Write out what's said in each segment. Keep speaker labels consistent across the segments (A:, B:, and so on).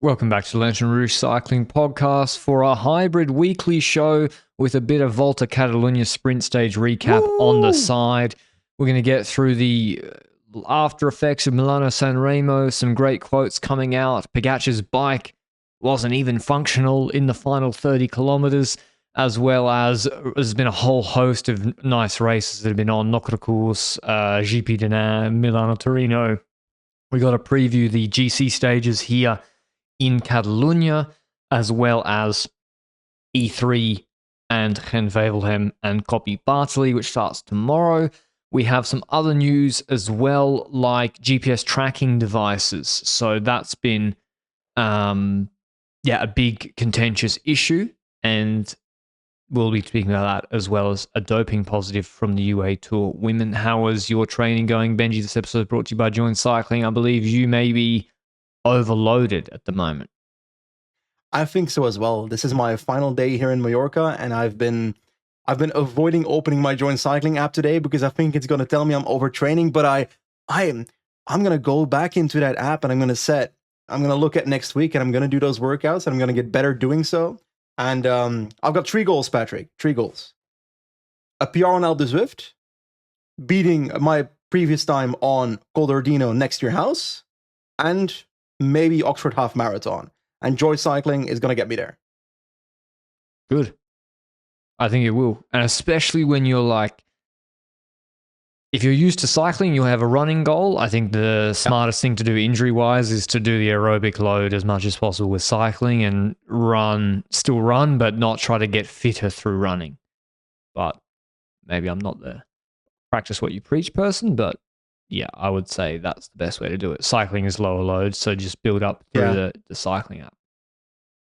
A: Welcome back to the Lanterne Rouge Cycling Podcast for our hybrid weekly show with a bit of Volta Catalunya sprint stage recap on the side. We're going to get through the after effects of Milano-Sanremo, some great quotes coming out. Pogačar's bike wasn't even functional in the final 30 kilometers, as well as there's been a whole host of nice races that have been on. Nokere GP Denain, Milano-Torino. We got to preview the GC stages here in Catalunya, as well as E3 and Gent-Wevelgem and Copy Bartley, which starts tomorrow. We have some other news as well, like GPS tracking devices. So that's been a big contentious issue, and we'll be speaking about that, as well as a doping positive from the UAE Tour women. How is your training going, Benji? This episode is brought to you by Join Cycling. I believe you may be overloaded at the moment.
B: I think so as well. This is my final day here in Mallorca, and I've been avoiding opening my Join Cycling app today because I think it's going to tell me I'm overtraining. But I'm going to go back into that app, and I'm going to look at next week, and I'm going to do those workouts, and I'm going to get better doing so. And I've got 3 goals, Patrick. 3 goals. A PR on Alpe d'Huez, beating my previous time on Col d'Ordino next to your house, and maybe Oxford Half Marathon. And Joy Cycling is going to get me there.
A: Good. I think it will. And especially when you're like, if you're used to cycling, you'll have a running goal. I think the smartest thing to do injury-wise is to do the aerobic load as much as possible with cycling and still run, but not try to get fitter through running. But maybe I'm not the practice what you preach person, but yeah, I would say that's the best way to do it. Cycling is lower load, so just build up through the cycling app.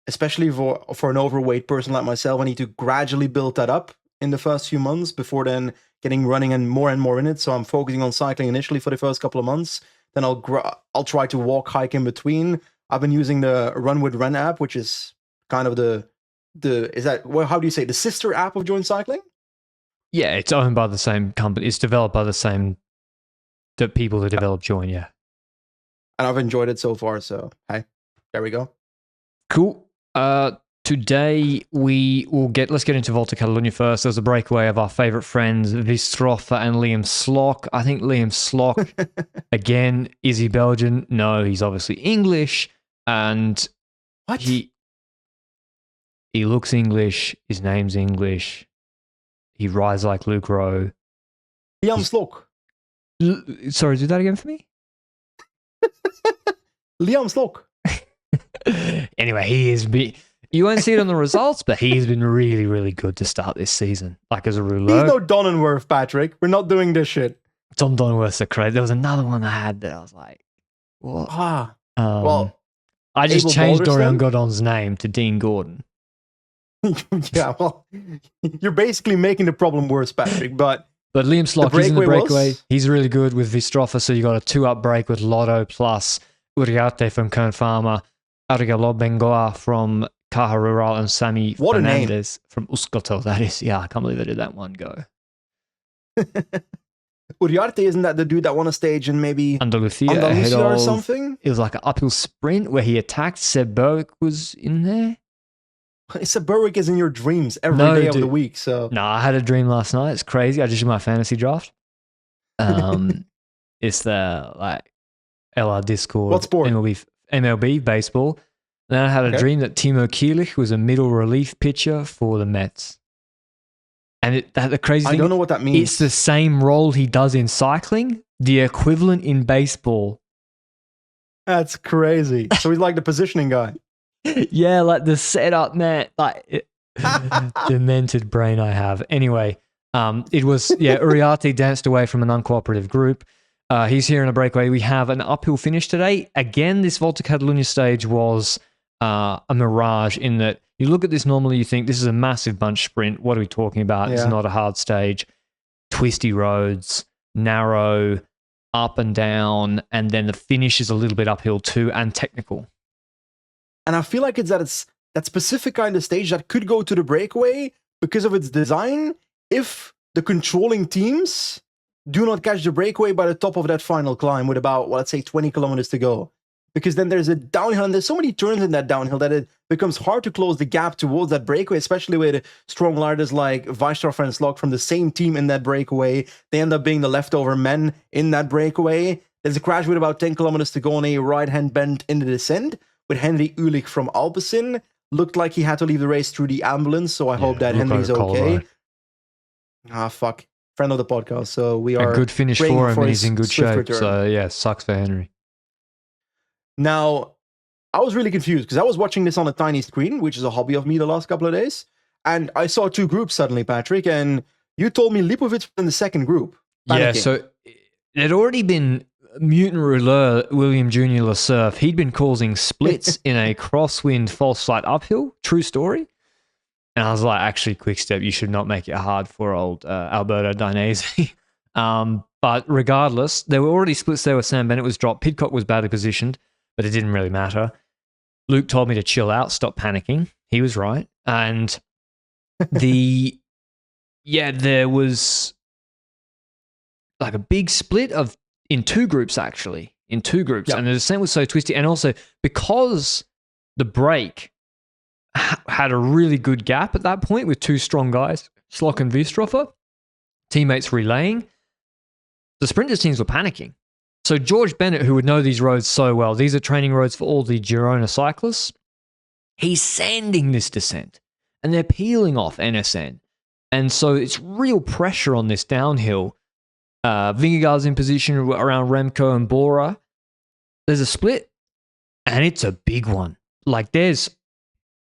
B: Especially for an overweight person like myself, I need to gradually build that up in the first few months before then getting running and more in it. So I'm focusing on cycling initially for the first couple of months. Then I'll try to walk, hike in between. I've been using the Run with Ren app, which is kind of how do you say, the sister app of Join Cycling?
A: Yeah, it's owned by the same company. It's developed by the same people that develop Join, yeah.
B: And I've enjoyed it so far, so hey, there we go.
A: Cool. Today let's get into Volta Catalunya first. There's a breakaway of our favorite friends, Vistrofa and Liam Slock. I think Liam Slock, again, is he Belgian? No, he's obviously English. And
B: what?
A: He looks English. His name's English. He rides like Luke Rowe.
B: Liam Slock.
A: Sorry, do that again for me?
B: Liam Slock.
A: Anyway, you won't see it on the results, but he's been really, really good to start this season. Like as a rouleau.
B: He's no Donenworth, Patrick. We're not doing this shit.
A: Tom Donenworth's a crazy. There was another one I had that I was like, what?
B: Well,
A: I just changed Dorian Godon's name to Dean Gordon.
B: Yeah, well, you're basically making the problem worse, Patrick. But
A: Liam Slock is in the breakaway. He's really good with Vistrofa, so you got a 2-up break with Lotto plus Uriarte from Kern Pharma, Arigalo Bengoa from Caja Rural, and Sammy Fernandez from Euskaltel. That is, yeah, I can't believe I did that one go.
B: Uriarte, isn't that the dude that won a stage in maybe
A: Andalusia
B: or something?
A: It was like an uphill sprint where he attacked. Seb Berwick was in there.
B: Seb Berwick is in your dreams every day of the week. So
A: no, I had a dream last night. It's crazy. I just did my fantasy draft. It's the LR Discord.
B: What sport?
A: MLB baseball. Then I had a dream that Timo Kielich was a middle relief pitcher for the Mets. And the crazy thing,
B: I don't know what that means.
A: It's the same role he does in cycling, the equivalent in baseball.
B: That's crazy. So he's like the positioning guy.
A: Yeah, like the setup man, demented brain I have. Anyway, it was, Uriarte danced away from an uncooperative group. He's here in a breakaway. We have an uphill finish today. Again, this Volta Catalunya stage was a mirage in that you look at this normally, you think this is a massive bunch sprint. What are we talking about? Yeah. It's not a hard stage. Twisty roads, narrow, up and down, and then the finish is a little bit uphill too, and technical.
B: And I feel like it's that specific kind of stage that could go to the breakaway because of its design if the controlling teams do not catch the breakaway by the top of that final climb with about, let's say, 20 kilometers to go. because then there's a downhill, and there's so many turns in that downhill that it becomes hard to close the gap towards that breakaway, especially with strong riders like Weisdorfer and Slog from the same team in that breakaway. They end up being the leftover men in that breakaway. There's a crash with about 10 kilometers to go on a right-hand bend in the descent with Henry Ulich from Alpecin. Looked like he had to leave the race through the ambulance, so I hope that Henry's okay. Ah, fuck. Friend of the podcast, so we are
A: a good finish for him, and he's in good shape.
B: Return.
A: So yeah, sucks for Henry.
B: Now, I was really confused because I was watching this on a tiny screen, which is a hobby of me the last couple of days, and I saw two groups suddenly, Patrick, and you told me Lipovic was in the second group. Panicking.
A: Yeah, so it had already been mutant rouleur William Jr. LeSurf. He'd been causing splits in a crosswind false flight uphill. True story. And I was like, actually, quick step, you should not make it hard for old Alberto Dainese. But regardless, there were already splits there where Sam Bennett was dropped. Pidcock was badly positioned, but it didn't really matter. Luke told me to chill out, stop panicking. He was right. And there was like a big split in two groups, actually. In two groups. Yep. And the descent was so twisty. And also, because the break had a really good gap at that point with two strong guys, Slock and Wiesdorfer, teammates relaying, the sprinters teams were panicking. So George Bennett, who would know these roads so well, these are training roads for all the Girona cyclists, he's sanding this descent and they're peeling off NSN. And so it's real pressure on this downhill. Vingegaard's in position around Remco and Bora. There's a split and it's a big one. Like there's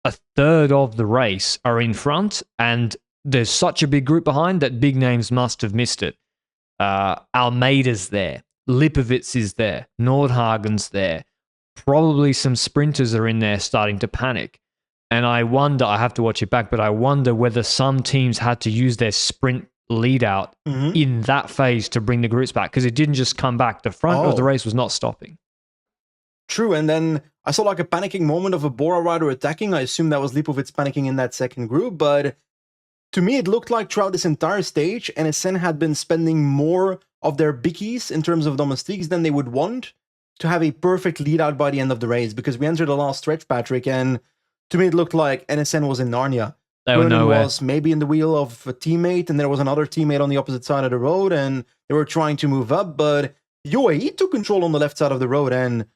A: a third of the race are in front, and there's such a big group behind that big names must have missed it. Almeida's there. Lipovic is there. Nordhagen's there. Probably some sprinters are in there starting to panic. And I wonder, I have to watch it back, but I wonder whether some teams had to use their sprint lead out in that phase to bring the groups back, because it didn't just come back. The front of the race was not stopping.
B: True, and then I saw like a panicking moment of a Bora rider attacking. I assume that was Lipovic panicking in that second group, but to me it looked like throughout this entire stage, NSN had been spending more of their bickies in terms of domestiques than they would want to have a perfect lead out by the end of the race, because we entered the last stretch, Patrick, and to me it looked like NSN was in Narnia.
A: They were nowhere.
B: Was maybe in the wheel of a teammate, and there was another teammate on the opposite side of the road, and they were trying to move up, but he took control on the left side of the road, and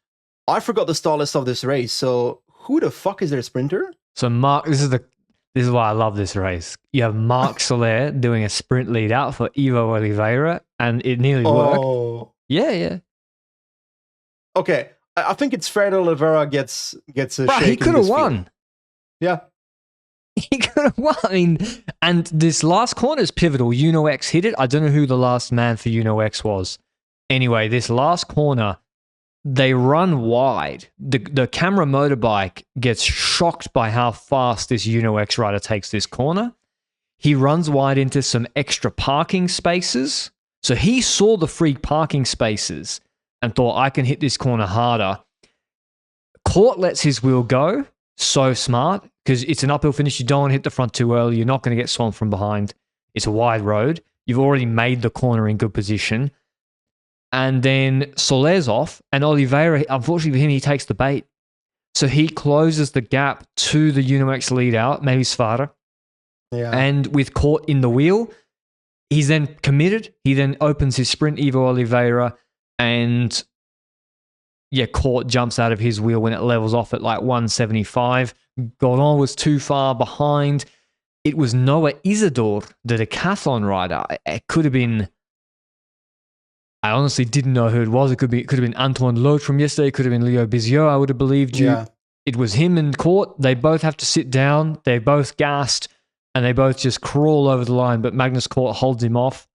B: I forgot the stall list of this race. So who the fuck is their sprinter?
A: So Mark, this is why I love this race. You have Marc Soler doing a sprint lead out for Ivo Oliveira, and it nearly worked. Yeah.
B: Okay, I think it's fair that Oliveira gets a shake.
A: He could have won.
B: Yeah.
A: He could have won. I mean, and this last corner is pivotal. X hit it. I don't know who the last man for X was. Anyway, this last corner, they run wide. The camera motorbike gets shocked by how fast this X rider takes this corner. He runs wide into some extra parking spaces. So he saw the free parking spaces and thought, I can hit this corner harder. Court lets his wheel go. So smart, because it's an uphill finish. You don't want to hit the front too early. You're not going to get swamped from behind. It's a wide road. You've already made the corner in good position. And then Soler's off, and Oliveira, unfortunately for him, he takes the bait. So he closes the gap to the X lead out, maybe Svara. Yeah. And with Court in the wheel, he's then committed. He then opens his sprint, Ivo Oliveira, and Court jumps out of his wheel when it levels off at like 175. Godon was too far behind. It was Noah Isidore, the decathlon rider. It could have been... I honestly didn't know who it was. It could have been Antoine Lote from yesterday. It could have been Leo Bizieux. I would have believed you. Yeah. It was him and Court. They both have to sit down. They're both gassed, and they both just crawl over the line. But Magnus Court holds him off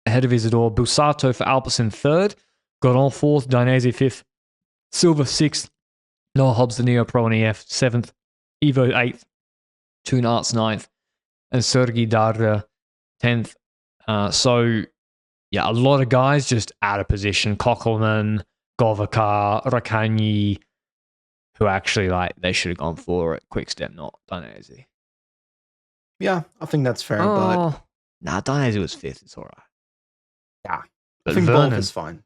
A: ahead of Isidore. Bussato for Alpecin third. Godon fourth. Dainese fifth. Silva sixth. Noah Hobbs, the Neo Pro and EF seventh. Evo eighth. Toon Arts ninth. And Sergi Darda 10th. A lot of guys just out of position. Kockelman, Govakar, Rakanyi, who actually, they should have gone for it. Quick step, not Dainese.
B: Yeah, I think that's fair. But
A: Dainese was fifth. It's all right.
B: Yeah,
A: But
B: I think both is fine.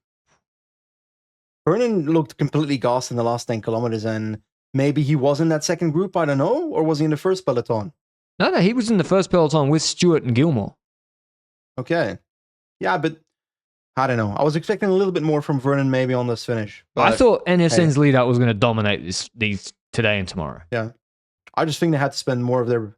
B: Vernon looked completely gassed in the last 10 kilometers, and maybe he was in that second group, I don't know, or was he in the first peloton?
A: No, he was in the first peloton with Stewart and Gilmore.
B: Okay. Yeah, but I don't know. I was expecting a little bit more from Vernon maybe on this finish.
A: I
B: But
A: thought NSN's lead out was going to dominate these today and tomorrow.
B: yeah, I just think they had to spend more of their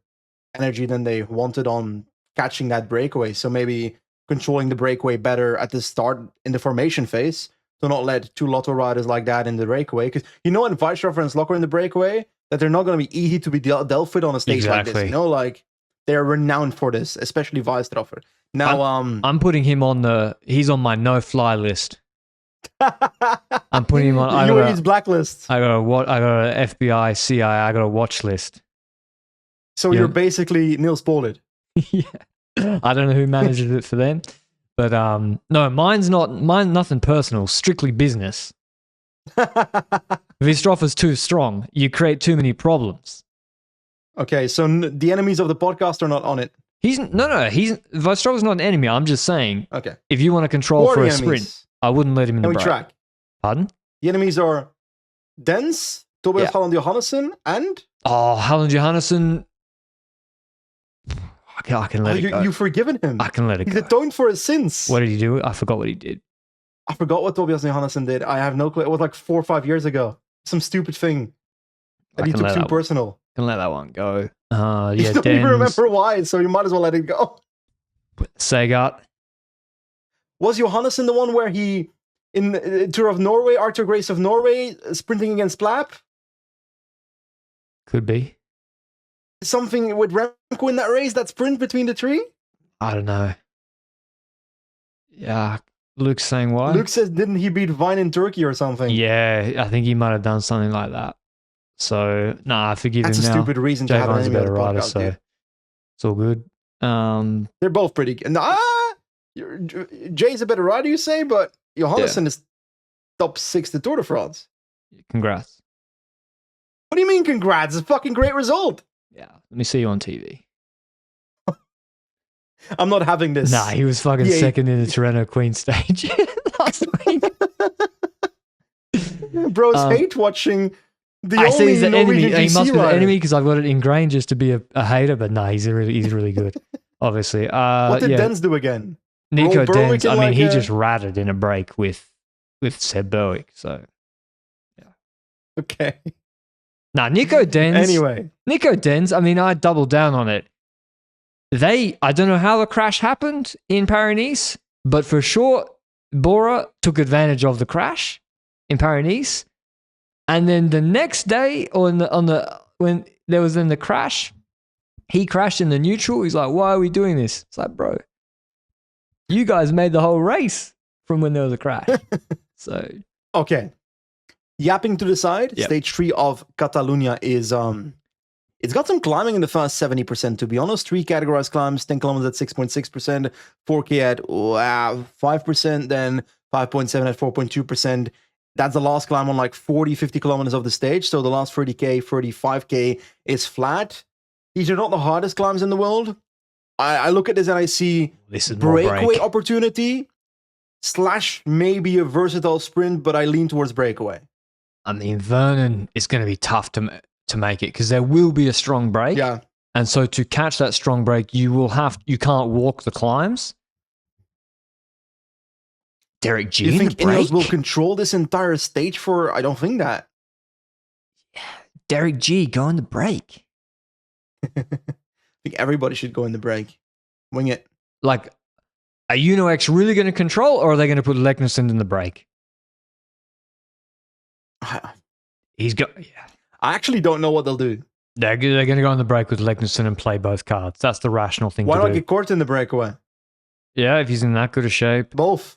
B: energy than they wanted on catching that breakaway. So maybe controlling the breakaway better at the start in the formation phase. So not let two Lotto riders like that in the breakaway. Because you know, in Weisshofer and Slocker in the breakaway, that they're not going to be easy to be dealt with on a stage like this. You know, like they're renowned for this, especially Weisshofer. Now,
A: I'm putting him on he's on my no-fly list. I'm putting him on.
B: UAE's blacklist.
A: I got a FBI, CIA. I got a watch list.
B: So you're basically Niels Pollitt.
A: Yeah, I don't know who manages it for them, but no, mine's nothing personal. Strictly business. If Vistrofa's too strong, you create too many problems.
B: Okay, so the enemies of the podcast are not on it.
A: Vistrofa's not an enemy. I'm just saying.
B: Okay.
A: If you want to control for a sprint, I wouldn't let him in the break.
B: Track.
A: Pardon?
B: The enemies are Dens, Tobias Halland Johannessen, and
A: Halland Johannessen. I can let it go.
B: You've forgiven him.
A: I can let it go.
B: He's atoned for his sins.
A: What did he do? I forgot what he did.
B: I forgot what Tobias Johannessen did. I have no clue. It was like 4 or 5 years ago. Some stupid thing that he took too personal.
A: Can let that one go.
B: You don't even remember why, so you might as well let it go.
A: Sagart.
B: Was Johannessen the one where he, in the Tour of Norway, Arthur Grace of Norway, sprinting against Plapp?
A: Could be.
B: Something with Remco in that race, that sprint between the three?
A: I don't know. Yeah, Luke's saying why?
B: Luke says, didn't he beat Vine in Turkey or something?
A: Yeah, I think he might have done something like that. So, I forgive him now.
B: That's a stupid reason to have an enemy better rider,
A: so it's all good.
B: They're both pretty good. Jay's a better rider, you say, but Johannessen is top 6 to Tour de France.
A: Congrats.
B: What do you mean, congrats? It's a fucking great result.
A: Yeah, let me see you on TV.
B: I'm not having this.
A: Nah, he was fucking second in the Torino Queen stage last week.
B: Bros hate watching the
A: I say he's an enemy.
B: Norwegian
A: He must
B: GC
A: be an
B: rider.
A: enemy because I've got it ingrained just to be a hater, but he's really good, obviously.
B: What did Dens do again?
A: Nico Dens, I mean, he just ratted in a break with Seb Berwick, so yeah.
B: Okay.
A: Nico Dens.
B: Anyway.
A: Nico Dens, I mean, I doubled down on it. I don't know how the crash happened in Paris-Nice, but for sure, Bora took advantage of the crash in Paris-Nice. And then the next day, or when there was in the crash, he crashed in the neutral. He's like, why are we doing this? It's like, bro, you guys made the whole race from when there was a crash. So
B: okay. Yapping to the side, stage 3 of Catalunya is it's got some climbing in the first 70%, to be honest. 3 categorized climbs, 10 kilometers at 6.6%, 4K at 5%, then 5.7 at 4.2%. That's the last climb on like 40, 50 kilometers of the stage. So the last 30K, 35K is flat. These are not the hardest climbs in the world. I look at this and I see breakaway opportunity / maybe a versatile sprint, but I lean towards breakaway.
A: I mean, Vernon is going to be tough to make it because there will be a strong break.
B: Yeah.
A: And so to catch that strong break, you can't walk the climbs. Derek G.
B: You think
A: in the break?
B: Ineos will control this entire stage for? I don't think that.
A: Yeah. Derek G. go in the break.
B: I think everybody should go in the break. Wing it.
A: Like, are UNOX really going to control, or are they going to put Leknesund in the break? He's got. Yeah.
B: I actually don't know what they'll do.
A: They're going to go on the break with Leknesund and play both cards. That's the rational thing to do.
B: Why not get Kort in the breakaway?
A: Yeah, if he's in that good a shape.
B: Both.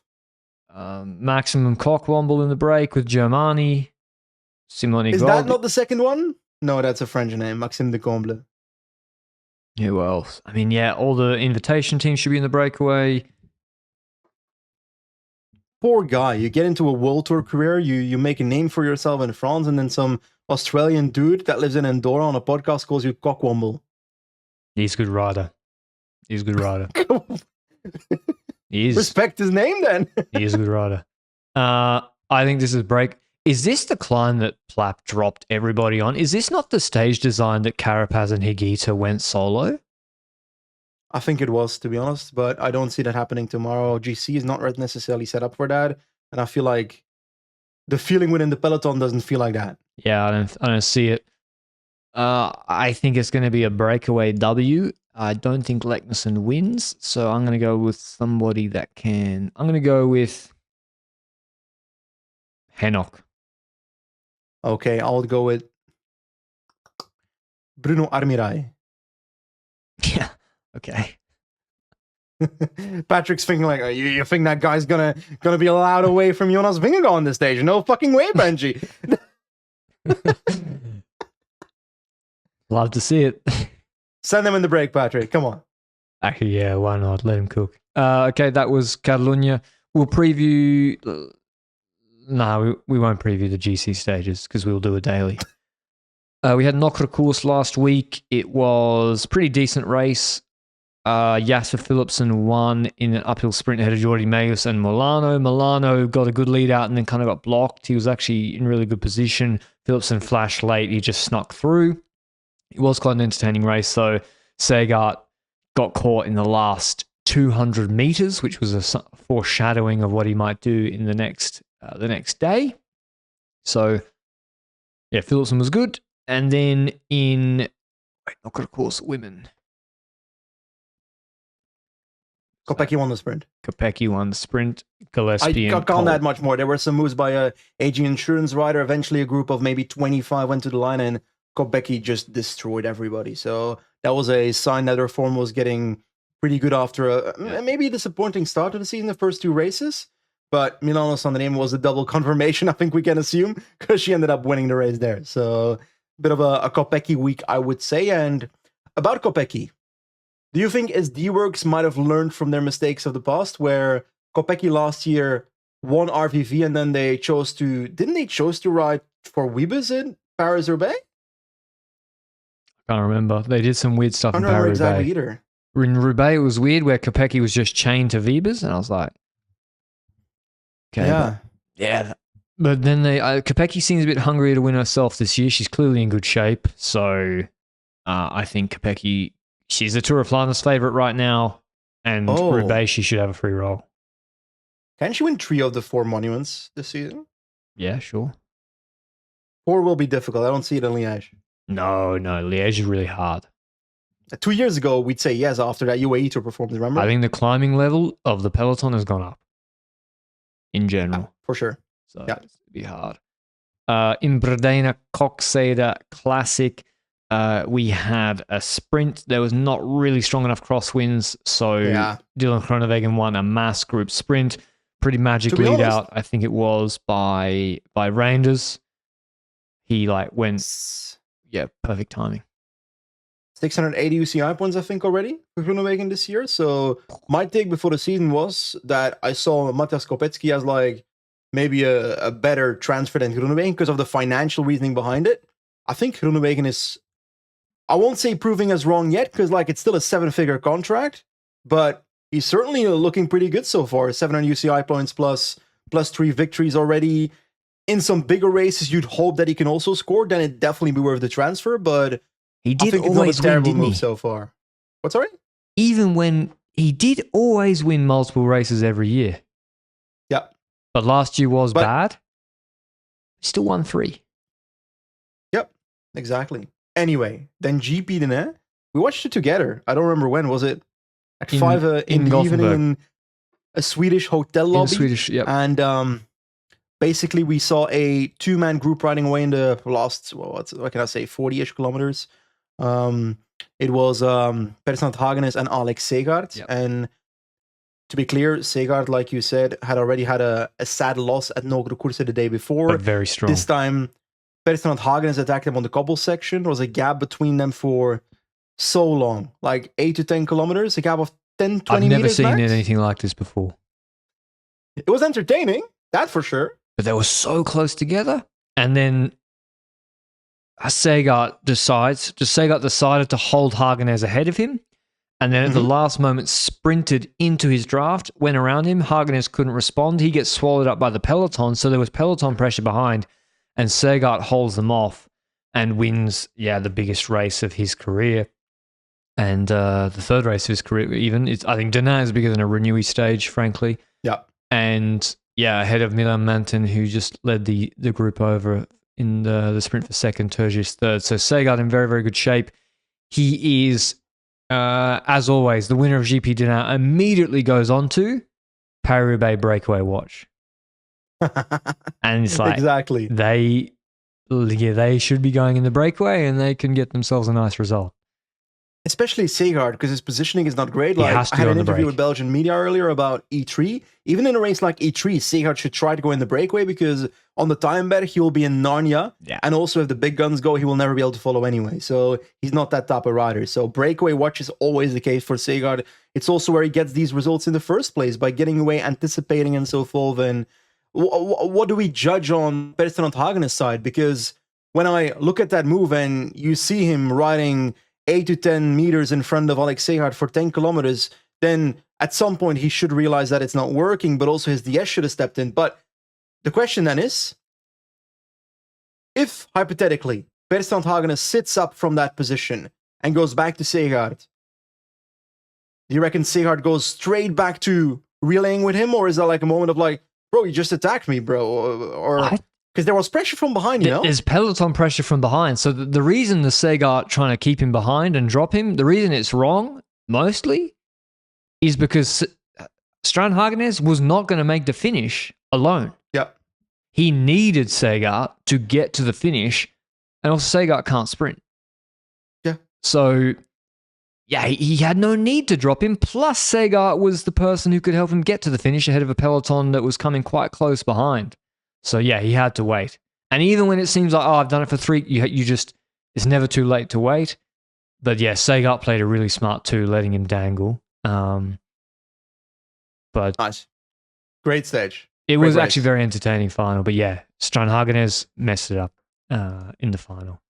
A: Maximum Cockwomble in the break with Germani. Simone
B: Is
A: Gog.
B: that not the second one? No, that's a French name. Maxime de Comble.
A: Who else? I mean, yeah, all the invitation teams should be in the breakaway.
B: Poor guy. You get into a World Tour career, you make a name for yourself in France, and then some Australian dude that lives in Andorra on a podcast calls you Cockwomble.
A: He's a good rider. He is.
B: Respect his name then.
A: He is a good rider. I I think this is break. Is this the climb that Plapp dropped everybody on? Is this not the stage design that Carapaz and Higuita went solo?
B: I think it was, to be honest, but I don't see that happening tomorrow. GC is not necessarily set up for that, and I feel like the feeling within the peloton doesn't feel like that.
A: Yeah, I don't see it. I think it's going to be a breakaway W. I don't think Leknessem wins, so I'm going to go with somebody that can. I'm going to go with Henok.
B: Okay, I'll go with Bruno Armirail.
A: Yeah. Okay.
B: Patrick's thinking like, you think that guy's gonna be allowed away from Jonas Vingegaard on this stage? No fucking way, Benji.
A: Love to see it.
B: Send them in the break, Patrick. Come on.
A: Actually, yeah, why not? Let him cook. Okay, that was Catalunya. We'll preview. No, we won't preview the GC stages because we'll do a daily. We had Nokere course last week. It was a pretty decent race. Jasper Philipsen won in an uphill sprint ahead of Jordi Megas and Milano. Milano got a good lead out and then kind of got blocked. He was actually in really good position. Philipsen flashed late. He just snuck through. It was quite an entertaining race, though. Sagat got caught in the last 200 meters, which was a foreshadowing of what he might do in the next day. So, yeah, Philipsen was good. And then Nokere course women.
B: Kopecky won the sprint.
A: Kopecky won the sprint. Gillespie
B: I can't add much more. There were some moves by a AG Insurance rider. Eventually, a group of maybe 25 went to the line, and Kopecky just destroyed everybody. So that was a sign that her form was getting pretty good after a maybe disappointing start to the season, the first two races. But Milano-Sanremo was a double confirmation, I think we can assume, because she ended up winning the race there. So a bit of a Kopecky week, I would say. And about Kopecky, do you think SD-Works might have learned from their mistakes of the past, where Kopecky last year won RVV and then they chose to... Didn't they chose to ride for Wiebes in Paris-Roubaix?
A: I can't remember. They did some weird stuff in Paris-Roubaix.
B: Exactly either.
A: In Roubaix, it was weird where Kopecky was just chained to Wiebes, and I was like... Okay,
B: yeah.
A: But then Kopecky seems a bit hungrier to win herself this year. She's clearly in good shape. So I think Kopecky... She's the Tour of Flanders favourite right now, and Roubaix, she should have a free roll.
B: Can she win 3 of the 4 monuments this season?
A: Yeah, sure.
B: 4 will be difficult. I don't see it in Liège.
A: No, Liège is really hard.
B: 2 years ago, we'd say yes after that UAE Tour performance, remember?
A: I think the climbing level of the peloton has gone up in general.
B: For sure.
A: So it'd be hard. In Bredena Coxeda Classic, we had a sprint. There was not really strong enough crosswinds, so Dylan Groenewegen won a mass group sprint. Pretty magic lead out. I think it was by Reinders. He went, perfect timing.
B: 680 UCI points, I think, already for Groenewegen this year. So my take before the season was that I saw Matthias Kopecky as maybe a better transfer than Groenewegen because of the financial reasoning behind it. I think Groenewegen is, I won't say proving us wrong yet, because it's still a 7-figure contract, but he's certainly looking pretty good so far. 700 UCI points plus 3 victories already. In some bigger races, you'd hope that he can also score. Then it'd definitely be worth the transfer, but
A: he did
B: I think
A: always
B: it's not a terrible
A: win,
B: move so far. What's sorry?
A: Even when he did always win multiple races every year.
B: Yeah.
A: But last year was bad. Still won 3.
B: Yep, exactly. Anyway, then GP Denain. We watched it together. I don't remember when. Was it at 5 in the evening in a Swedish hotel lobby? And basically we saw a 2-man group riding away in the last, what can I say, 40-ish kilometers. It was Persnat Hagenes and Alex Segaard. Yep. And to be clear, Segaard, like you said, had already had a sad loss at Nokere Koerse the day before.
A: But very strong.
B: This time, Persnat Hagenes attacked him on the cobble section. There was a gap between them for so long, 8 to 10 kilometers, a gap of 10, 20 meters.
A: I've never seen
B: max.
A: anything like this before.
B: It was entertaining, that for sure.
A: But they were so close together. And then Segaard decided to hold Hagenes ahead of him. And then at the last moment, sprinted into his draft, went around him. Hagenes couldn't respond. He gets swallowed up by the peloton. So there was peloton pressure behind, and Segart holds them off and wins, the biggest race of his career. And the third race of his career, even. I think Denain is bigger than a Renewy stage, frankly.
B: Yeah.
A: And ahead of Milan Manton, who just led the group over in the sprint for second, Turgis third. So Segart in very, very good shape. He is, as always, the winner of GP Denain immediately goes on to Paris-Roubaix breakaway watch. And it's like,
B: exactly.
A: They should be going in the breakaway and they can get themselves a nice result.
B: Especially Segart, because his positioning is not great. Like, I had an interview with Belgian media earlier about E3. Even in a race like E3, Segart should try to go in the breakaway because on the time bet, he will be in Narnia. Yeah. And also if the big guns go, he will never be able to follow anyway. So he's not that type of rider. So breakaway watch is always the case for Segart. It's also where he gets these results in the first place, by getting away, anticipating, and so forth. And what do we judge on Ferdinand Hagen's side? Because when I look at that move and you see him riding 8 to 10 meters in front of Alex Segart for 10 kilometers, then at some point he should realize that it's not working, but also his DS should have stepped in. But the question then is, if, hypothetically, Ferdinand Hagen sits up from that position and goes back to Segart, do you reckon Segart goes straight back to relaying with him, or is that like a moment of like, bro, you just attacked me, bro? Or because there was pressure from behind, you know?
A: There's peloton pressure from behind. So the reason the Segart trying to keep him behind and drop him, the reason it's wrong, mostly, is because Strand Hagenes was not going to make the finish alone.
B: Yeah.
A: He needed Segart to get to the finish, and also Segart can't sprint.
B: Yeah.
A: So, he had no need to drop him. Plus, Segart was the person who could help him get to the finish ahead of a peloton that was coming quite close behind. So, he had to wait. And even when it seems like, I've done it for 3, you just, it's never too late to wait. But Segart played a really smart too, letting him dangle. But
B: nice. Great stage.
A: It was actually very entertaining final. But Strand Hagenes messed it up in the final.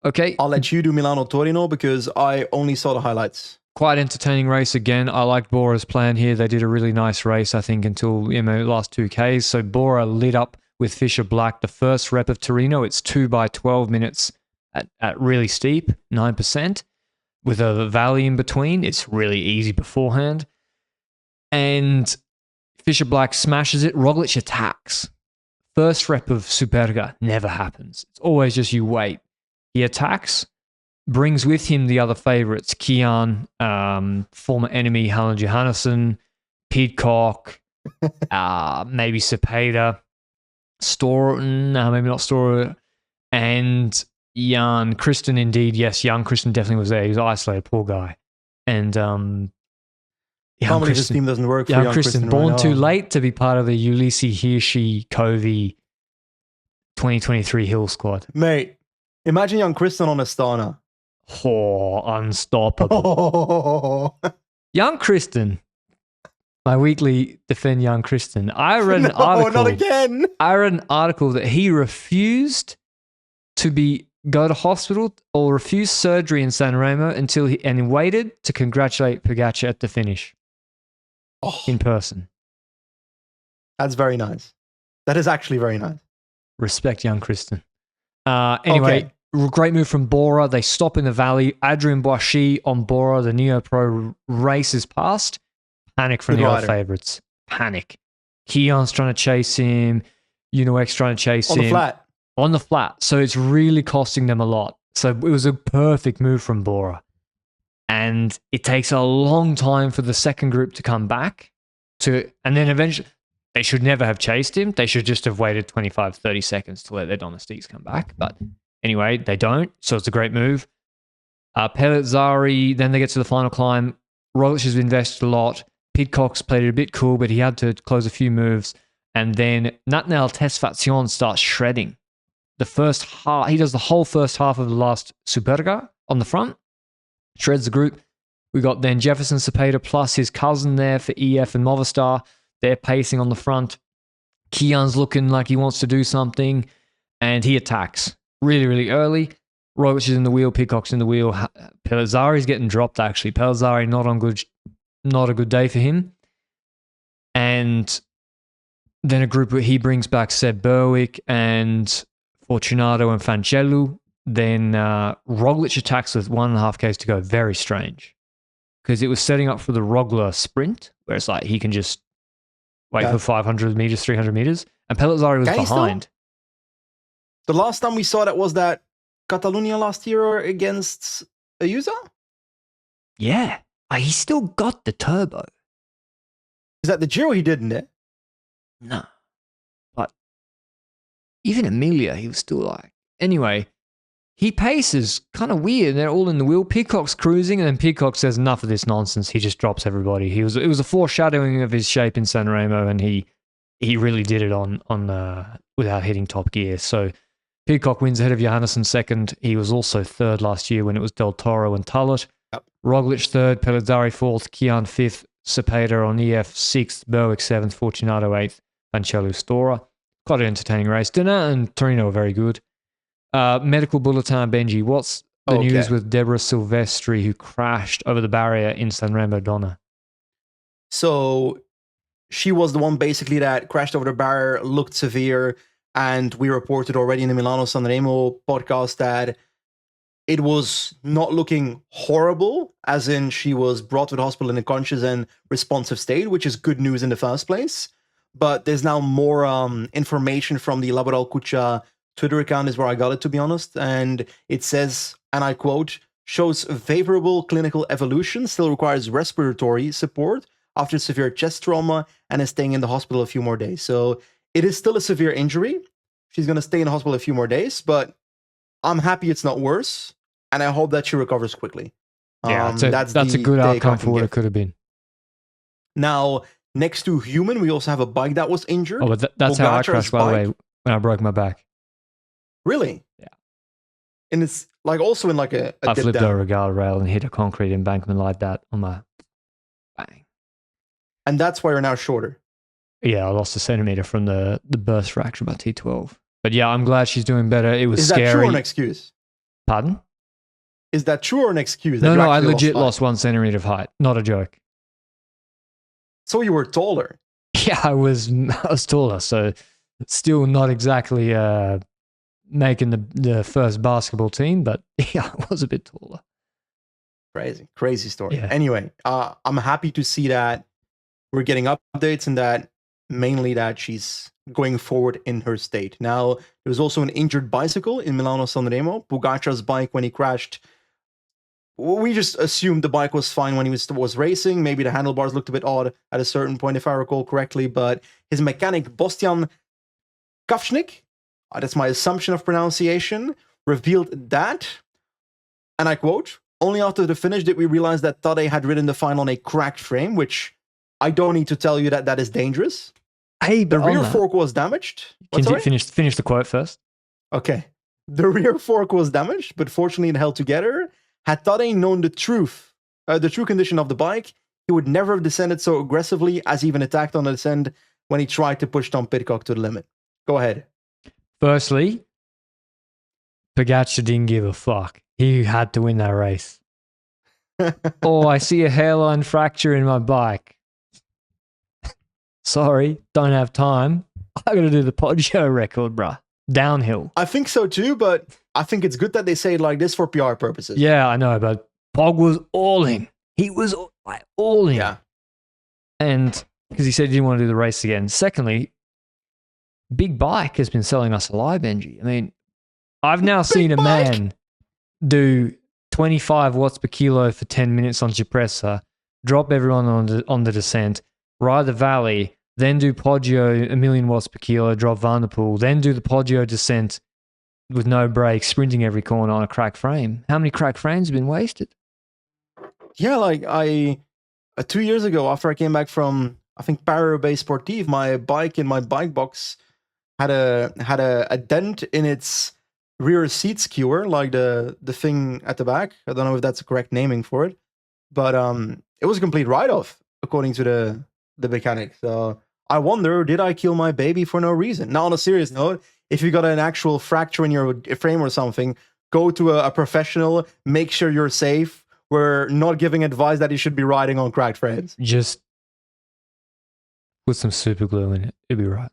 A: Okay.
B: I'll let you do Milano-Torino because I only saw the highlights.
A: Quite entertaining race again. I liked Bora's plan here. They did a really nice race, I think, until the last 2Ks. So Bora lit up with Fisher Black the first rep of Torino. It's 2 by 12 minutes at really steep, 9%, with a valley in between. It's really easy beforehand. And Fisher Black smashes it. Roglic attacks. First rep of Superga never happens. It's always just you wait. He attacks, brings with him the other favourites, Kian, former enemy Helen Johannesson, Pidcock, maybe Cepeda, maybe not Storer, and Jan Christen indeed. Yes, Jan Christen definitely was there. He was isolated, poor guy. And Jan
B: Christen, this team doesn't work for Jan Christen.
A: Born too late to be part of the Ulysses Hirschi Covey 2023 Hill squad.
B: Mate, imagine Jan Christen on Astana.
A: Oh, unstoppable. Jan Christen. My weekly defend Jan Christen. I read an article.
B: Not again.
A: I read an article that he refused to go to hospital or refuse surgery in Sanremo until he waited to congratulate Pogačar at the finish in person.
B: That's very nice. That is actually very nice.
A: Respect Jan Christen. Anyway. Okay. Great move from Bora. They stop in the valley. Adrien Boissy on Bora. The Neo Pro races past. Panic from the other favourites. Panic. Kian's trying to chase him. UNOX trying to chase him. On the flat. So it's really costing them a lot. So it was a perfect move from Bora. And it takes a long time for the second group to come back. And then eventually, they should never have chased him. They should just have waited 25, 30 seconds to let their domestiques come back. But anyway, they don't, so it's a great move. Pellizzari, then they get to the final climb. Roglic has invested a lot. Pidcock's played it a bit cool, but he had to close a few moves. And then Nathaniel Tesfazion starts shredding. The first half, he does the whole first half of the last Superga on the front, shreds the group. We got then Jefferson Cepeda plus his cousin there for EF and Movistar. They're pacing on the front. Kian's looking like he wants to do something, and he attacks really, really early. Roglic is in the wheel, Pidcock's in the wheel. Pellizzari's getting dropped, actually. Pellizzari not a good day for him. And then a group where he brings back Seb Berwick and Fortunato and Fancellu. Then Roglic attacks with 1.5 Ks to go. Very strange. Because it was setting up for the Rogler sprint, where it's like he can just wait for 500 meters, 300 meters. And Pellizzari was behind.
B: The last time we saw that Catalunya last year against Ayuso?
A: Yeah. He still got the turbo.
B: Is that the Giro he didn't it?
A: No. But even Emilia, he was still like... Anyway, he paces kind of weird. They're all in the wheel. Pidcock's cruising, and then Pidcock says, enough of this nonsense. He just drops everybody. It was a foreshadowing of his shape in Sanremo, and he really did it on without hitting top gear. So Pidcock wins ahead of Johannesson second. He was also third last year when it was Del Toro and Tullett.
B: Yep.
A: Roglic third, Pellizzari fourth, Kian fifth, Cepeda on EF sixth, Berwick seventh, Fortunato eighth, Fancellu Stora. Quite an entertaining race. Denain and Torino are very good. Medical bulletin, Benji. What's the news with Deborah Silvestri, who crashed over the barrier in Sanremo Donna?
B: So she was the one basically that crashed over the barrier, looked severe, and we reported already in the Milano-Sanremo podcast that it was not looking horrible, as in she was brought to the hospital in a conscious and responsive state, which is good news in the first place. But there's now more information from the Laboral Cuccia Twitter account is where I got it, to be honest. And it says, and I quote, shows favorable clinical evolution, still requires respiratory support after severe chest trauma, and is staying in the hospital a few more days. So it is still a severe injury. She's going to stay in the hospital a few more days, but I'm happy it's not worse, and I hope that she recovers quickly.
A: Yeah, that's a good outcome for what it could have been.
B: Now, next to human, we also have a bike that was injured.
A: Oh, but that's how I crashed, by the way, when I broke my back.
B: Really?
A: Yeah.
B: And it's like also in like a
A: I
B: dip
A: flipped
B: down.
A: over a guardrail and hit a concrete embankment like that on my bang.
B: And that's why you're now shorter.
A: Yeah, I lost a centimeter from the burst fracture by T12. But yeah, I'm glad she's doing better. It was
B: Is
A: scary.
B: that true or an excuse?
A: Pardon?
B: Is that true or an excuse?
A: No, I legit lost 1 centimeter of height. Not a joke.
B: So you were taller.
A: Yeah, I was taller, so still not exactly making the first basketball team, but yeah, I was a bit taller.
B: Crazy story.
A: Yeah.
B: Anyway, I'm happy to see that we're getting updates and that mainly that she's going forward in her state. Now, there was also an injured bicycle in Milano-Sanremo. Pogačar's bike, when he crashed, we just assumed the bike was fine when he was racing. Maybe the handlebars looked a bit odd at a certain point, if I recall correctly, but his mechanic, Bostian Kavchnik, that's my assumption of pronunciation, revealed that, and I quote, only after the finish did we realize that Tadej had ridden the final on a cracked frame, which I don't need to tell you that is dangerous.
A: Hey,
B: the rear fork was damaged.
A: Finish the quote first.
B: Okay. The rear fork was damaged, but fortunately it held together. Had Tadej known the true condition of the bike, he would never have descended so aggressively as even attacked on the descent when he tried to push Tom Pidcock to the limit. Go ahead.
A: Firstly, Pogačar didn't give a fuck. He had to win that race. Oh, I see a hairline fracture in my bike. Sorry, don't have time. I got to do the Poggio record, bruh. Downhill.
B: I think so too, but I think it's good that they say it like this for PR purposes.
A: Yeah, I know, but Pog was all in. He was like all in.
B: Yeah.
A: And because he said he didn't want to do the race again. Secondly, Big Bike has been selling us a lie, Benji. I mean, I've now seen a man do 25 watts per kilo for 10 minutes on Cipressa, drop everyone on the descent, ride the valley, then do Poggio 1,000,000 watts per kilo, drop Van der Poel, then do the Poggio descent with no brakes, sprinting every corner on a cracked frame. How many cracked frames have been wasted?
B: Yeah, like 2 years ago, after I came back from, I think, Paris-Roubaix Sportive, my bike in my bike box had a dent in its rear seat skewer, like the thing at the back. I don't know if that's the correct naming for it, but it was a complete write-off according to the mechanic. So I wonder, did I kill my baby for no reason? Now, on a serious note, if you got an actual fracture in your frame or something, go to a professional, make sure you're safe. We're not giving advice that you should be riding on cracked frames.
A: Just put some super glue in it. It'll be right.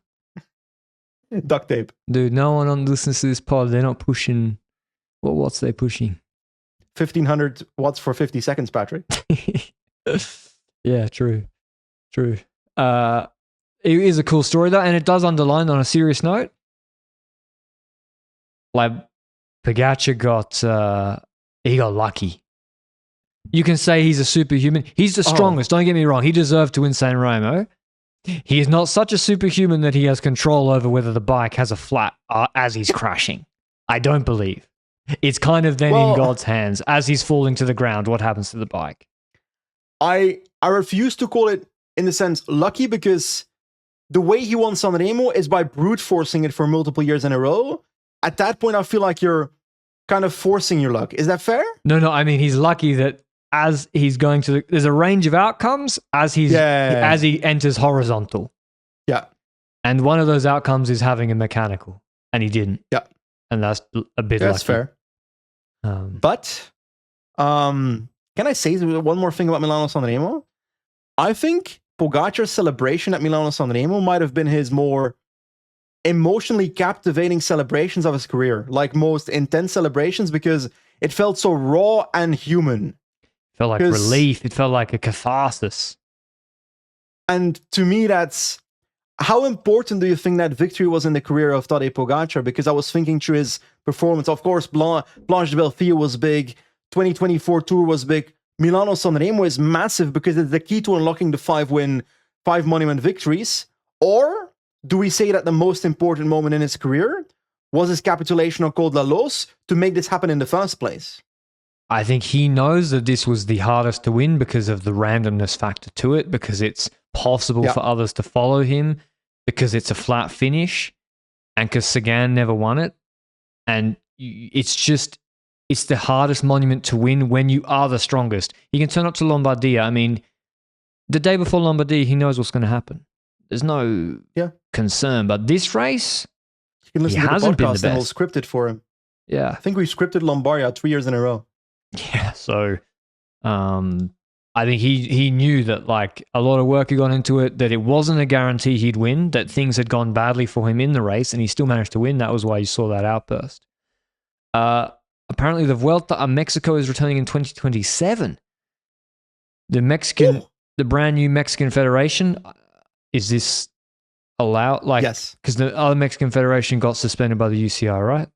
B: Duct tape.
A: Dude, no one listens to this pod. They're not pushing. What watts they pushing?
B: 1500 watts for 50 seconds, Patrick.
A: Yeah, true. It is a cool story though, and it does underline on a serious note. Like Pogačar he got lucky. You can say he's a superhuman. He's the strongest. Don't get me wrong. He deserved to win Sanremo. He is not such a superhuman that he has control over whether the bike has a flat as he's crashing. I don't believe. It's kind of then in God's hands as he's falling to the ground. What happens to the bike?
B: I refuse to call it, in the sense, lucky, because the way he won Sanremo is by brute forcing it for multiple years in a row. At that point, I feel like you're kind of forcing your luck. Is that fair?
A: No. I mean, he's lucky that as he's going to there's a range of outcomes as he enters horizontal.
B: Yeah.
A: And one of those outcomes is having a mechanical, and he didn't.
B: Yeah.
A: And that's a bit lucky.
B: That's fair. But can I say one more thing about Milano-Sanremo? I think Pogačar's celebration at Milano-Sanremo might have been his more emotionally captivating celebrations of his career, like most intense celebrations, because it felt so raw and human.
A: It felt like relief. It felt like a catharsis. And
B: to me, that's... How important do you think that victory was in the career of Tadej Pogačar? Because I was thinking through his performance. Of course, Blanche de Belfield was big. 2024 Tour was big. Milano-Sanremo is massive because it's the key to unlocking the five monument victories. Or do we say that the most important moment in his career was his capitulation on Col de la Loze to make this happen in the first place?
A: I think he knows that this was the hardest to win because of the randomness factor to it, because it's possible for others to follow him, because it's a flat finish, and because Sagan never won it. And it's the hardest monument to win when you are the strongest. You can turn up to Lombardia. I mean, the day before Lombardia, he knows what's going to happen. There's no concern. But this race,
B: you can listen to the podcast and we'll script it for him.
A: Yeah.
B: I think we scripted Lombardia 3 years in a row.
A: Yeah, so I think he knew that like a lot of work had gone into it, that it wasn't a guarantee he'd win, that things had gone badly for him in the race, and he still managed to win. That was why you saw that outburst. Apparently, the Vuelta a Mexico is returning in 2027. The brand new Mexican Federation, is this allowed? Like,
B: yes,
A: because the other Mexican Federation got suspended by the UCI, right?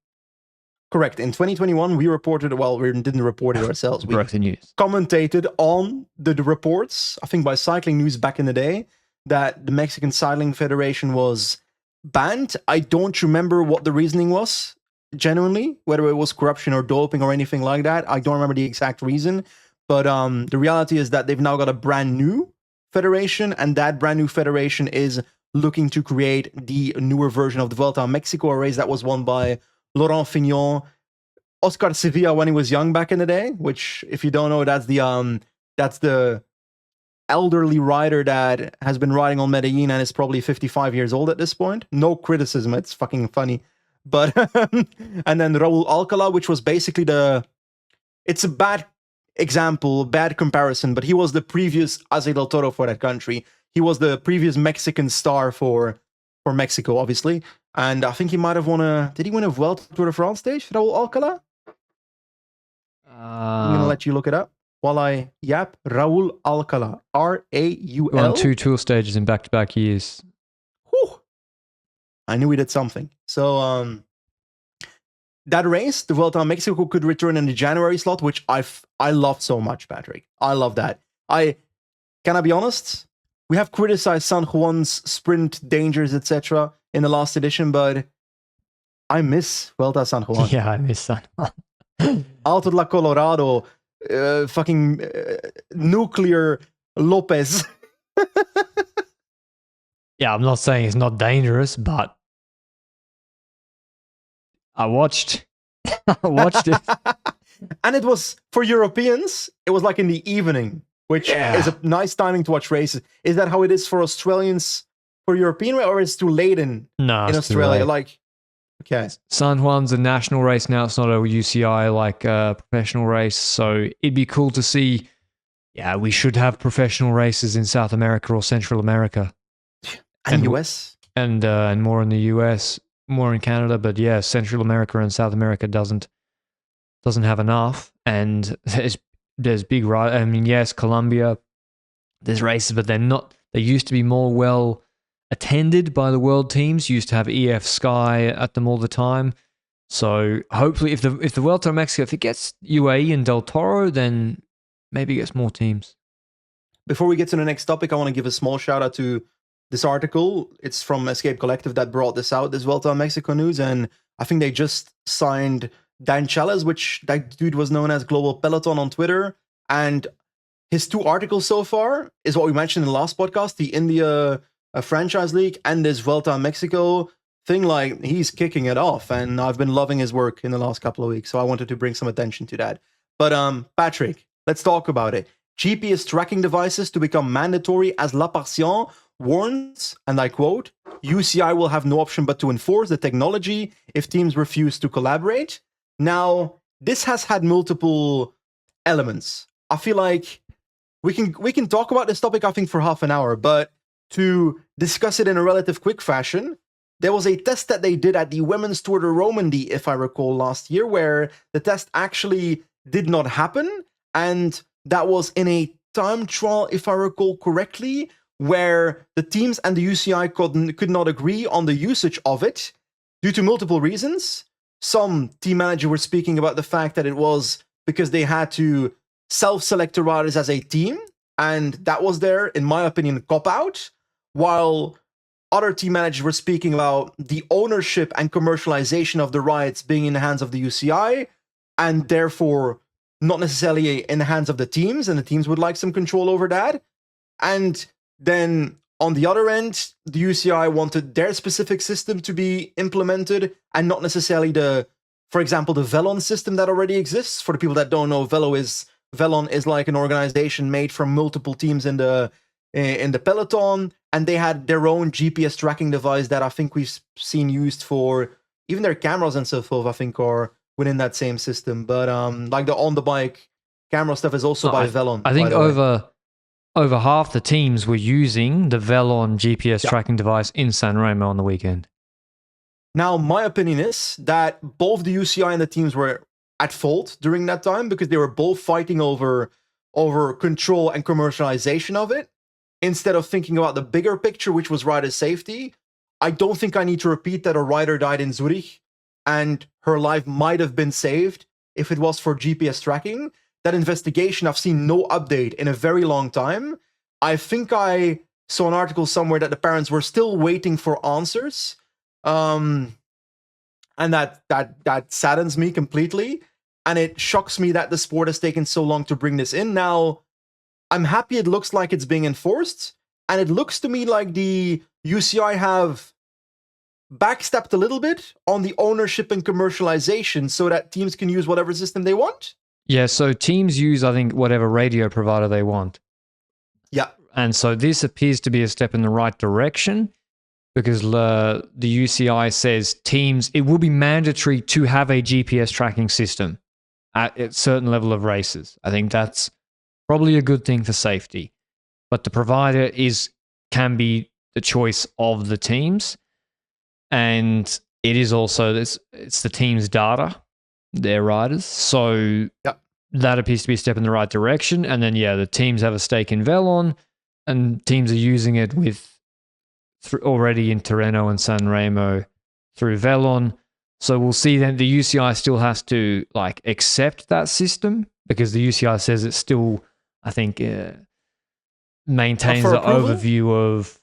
B: Correct. In 2021, we reported, well, we didn't report it ourselves. We
A: broke the news.
B: Commentated on the reports, I think by Cycling News back in the day, that the Mexican Cycling Federation was banned. I don't remember what the reasoning was, genuinely, whether it was corruption or doping or anything like that. I don't remember the exact reason. But the reality is that they've now got a brand new federation, and that brand new federation is looking to create the newer version of the Vuelta a Mexico, a race that was won by Laurent Fignon, Oscar Sevilla when he was young back in the day, which, if you don't know, that's the elderly rider that has been riding on Medellin and is probably 55 years old at this point. No criticism, it's fucking funny. But and then Raúl Alcalá, which was basically it's a bad example, bad comparison, but he was the previous Ase del Toro for that country. He was the previous Mexican star for Mexico, obviously. And I think he might have won did he win a Vuelta Tour de France stage, Raúl Alcalá? I'm going to let you look it up while I yap. Raúl Alcalá, Raul.
A: Won 2 tour stages in back-to-back years.
B: Whew. I knew he did something. So that race, the Vuelta a Mexico, could return in the January slot, which I love so much, Patrick. I love that. Can I be honest? We have criticized San Juan's sprint dangers, etc. in the last edition, but I miss Vuelta San Juan.
A: Yeah, I miss San Juan.
B: Alto de la Colorado, fucking nuclear Lopez.
A: Yeah, I'm not saying it's not dangerous, but I watched it.
B: And it was, for Europeans, it was like in the evening, which is a nice timing to watch races. Is that how it is for Australians for European, or is it too late in Australia? Like, Okay.
A: San Juan's a national race now. It's not a UCI like professional race. So it'd be cool to see. Yeah, we should have professional races in South America or Central America.
B: And US?
A: And more in the US, more in Canada. But yeah, Central America and South America doesn't have enough. And there's big right. I mean, yes, Colombia, there's races, but they're not. They used to be more well attended by the world teams. Used to have EF Sky at them all the time. So hopefully, if the Vuelta of Mexico, if it gets UAE and Del Toro, then maybe it gets more teams.
B: Before we get to the next topic, I want to give a small shout out to this article. It's from Escape Collective that brought this out, this Vuelta of Mexico news, and I think they just signed Dan Chales, which that dude was known as Global Peloton on Twitter, and his 2 articles so far is what we mentioned in the last podcast, the India franchise league and this Vuelta of Mexico thing. Like, he's kicking it off, and I've been loving his work in the last couple of weeks, so I wanted to bring some attention to that. But Patrick, let's talk about it. GPS tracking devices to become mandatory as La Passion warns, and I quote, UCI will have no option but to enforce the technology if teams refuse to collaborate. Now, this has had multiple elements. I feel like we can talk about this topic, I think, for half an hour, but to discuss it in a relative quick fashion, there was a test that they did at the Women's Tour de Romandie, if I recall, last year, where the test actually did not happen, and that was in a time trial, if I recall correctly, where the teams and the UCI could not agree on the usage of it due to multiple reasons. Some team managers were speaking about the fact that it was because they had to self-select the riders as a team, and that was their, in my opinion, cop-out, while other team managers were speaking about the ownership and commercialization of the rides being in the hands of the UCI, and therefore not necessarily in the hands of the teams, and the teams would like some control over that. And then on the other end, the UCI wanted their specific system to be implemented and not necessarily for example, the Velon system that already exists. For the people that don't know, Velon is like an organization made from multiple teams in the peloton, and they had their own GPS tracking device that I think we've seen used for even their cameras and so forth, I think, are within that same system. But like the on the bike camera stuff is also by Velon.
A: I think over half the teams were using the Velon GPS tracking device in Sanremo on the weekend.
B: Now, my opinion is that both the UCI and the teams were at fault during that time because they were both fighting over control and commercialization of it instead of thinking about the bigger picture, which was rider safety. I don't think I need to repeat that a rider died in Zurich and her life might have been saved if it was for GPS tracking. That investigation, I've seen no update in a very long time. I think I saw an article somewhere that the parents were still waiting for answers. And that saddens me completely. And it shocks me that the sport has taken so long to bring this in. Now, I'm happy it looks like it's being enforced. And it looks to me like the UCI have backstepped a little bit on the ownership and commercialization so that teams can use whatever system they want.
A: Yeah, so teams use, I think, whatever radio provider they want.
B: Yeah.
A: And so this appears to be a step in the right direction because the UCI says teams, it will be mandatory to have a GPS tracking system at a certain level of races. I think that's probably a good thing for safety. But the provider can be the choice of the teams. And it is also, it's the team's data, their riders. So that appears to be a step in the right direction. And then, the teams have a stake in Velon and teams are using it already in Torino and Sanremo through Velon. So we'll see then the UCI still has to accept that system because the UCI says it still, I think, maintains the overview of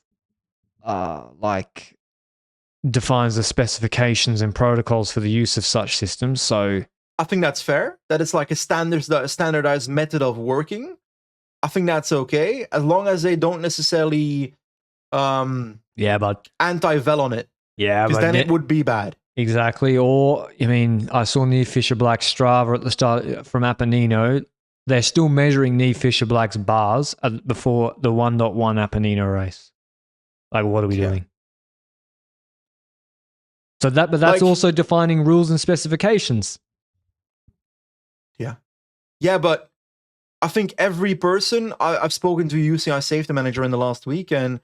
A: defines the specifications and protocols for the use of such systems. So
B: I think that's fair. That it's like a standardized method of working. I think that's okay as long as they don't necessarily
A: but
B: anti-Velon it.
A: Yeah,
B: because then it would be bad.
A: Exactly. Or I saw Neve Fisher-Black Strava at the start from Apennino. They're still measuring Neve Fisher-Black's bars before the 1.1 Apennino race. Like, what are we doing? But that's
B: Like-
A: also defining rules and specifications.
B: Yeah, but I think every person I've spoken to UCI safety manager in the last week, and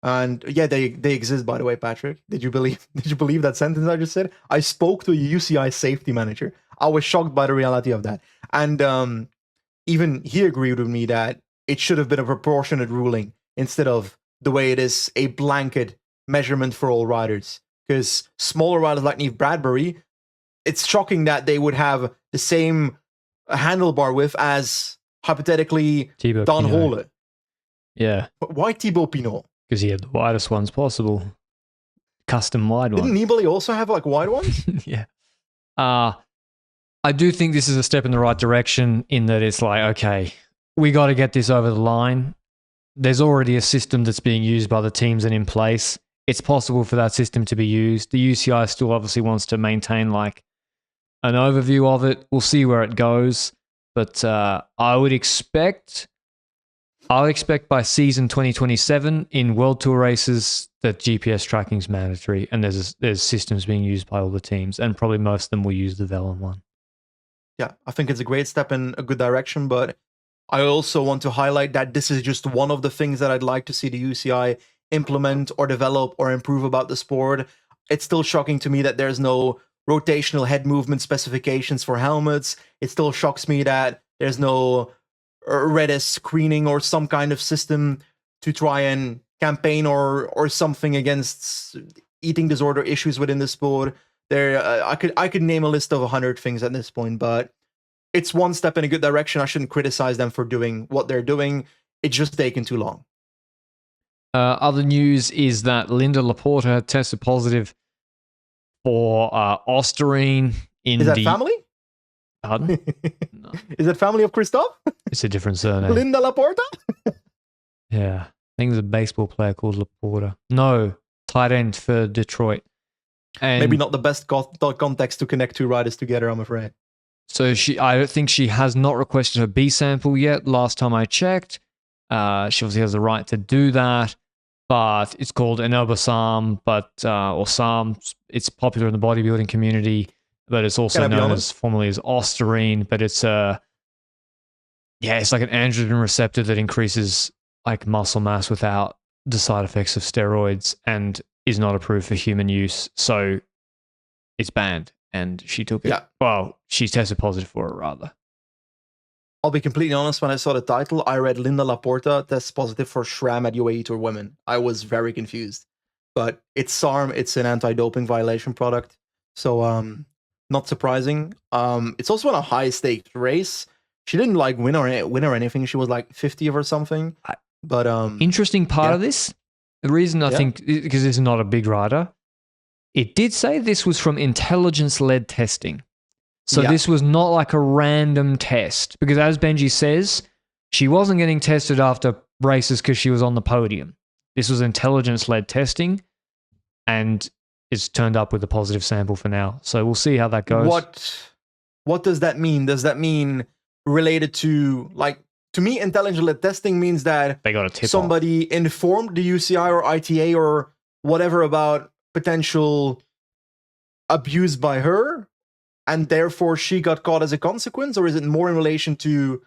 B: yeah, they exist, by the way, Patrick. Did you believe that sentence I just said? I spoke to a UCI safety manager. I was shocked by the reality of that, and even he agreed with me that it should have been a proportionate ruling instead of the way it is, a blanket measurement for all riders. Because smaller riders like Neve Bradbury, it's shocking that they would have the same handlebar width as hypothetically
A: Thibaut
B: Don
A: Pinot.
B: Hole.
A: Yeah,
B: But why Thibaut Pinot?
A: because he had the widest ones possible. Custom wide
B: Didn't
A: one.
B: Nibali also have like wide ones?
A: Yeah. I do think this is a step in the right direction in that it's like, okay, we got to get this over the line. There's already a system that's being used by the teams and in place. It's possible for that system to be used. The UCI still obviously wants to maintain like an overview of it. We'll see where it goes. But I would expect by season 2027 in World Tour races that GPS tracking is mandatory, and there's systems being used by all the teams, and probably most of them will use the Vellum one.
B: Yeah, I think it's a great step in a good direction, but I also want to highlight that this is just one of the things that I'd like to see the UCI implement or develop or improve about the sport. It's still shocking to me that there's no rotational head movement specifications for helmets. It still shocks me that there's no Redis screening or some kind of system to try and campaign or something against eating disorder issues within the sport. I could name a list of 100 things at this point, but it's one step in a good direction. I shouldn't criticize them for doing what they're doing. It's just taken too long.
A: Other news is that Linda Laporta tested positive for Osterine in
B: Is that
A: the...
B: family?
A: Pardon? No,
B: Is it family of Christophe?
A: it's a different surname.
B: Linda Laporta?
A: Yeah. I think there's a baseball player called Laporta. No, tight end for Detroit. And
B: Maybe not the best context to connect two riders together, I'm afraid.
A: so I don't think she has not requested her B sample yet. Last time I checked, she obviously has the right to do that, but it's called enobosarm, or SARM. It's popular in the bodybuilding community, but it's also known as formerly as Osterine. But it's it's like an androgen receptor that increases like muscle mass without the side effects of steroids, and is not approved for human use. So it's banned. And she took it.
B: Yeah.
A: Well, she tested positive for it, rather.
B: I'll be completely honest, when I saw the title, I read Linda Laporta tests positive for SRAM at UAE Tour Women. I was very confused. But it's SARM, it's an anti-doping violation product. So, not surprising. It's also in a high-stakes race. She didn't like win or anything. She was like 50th or something. But
A: interesting part of this, the reason I think, because this is not a big rider, it did say this was from intelligence-led testing. So this was not like a random test. Because as Benji says, she wasn't getting tested after races because she was on the podium. This was intelligence-led testing, and it's turned up with a positive sample for now. So we'll see how that goes.
B: What does that mean? Does that mean related to, like, to me, intelligence-led testing means that
A: they got a tip
B: somebody informed the UCI or ITA or whatever about potential abuse by her, and therefore she got caught as a consequence? Or is it more in relation to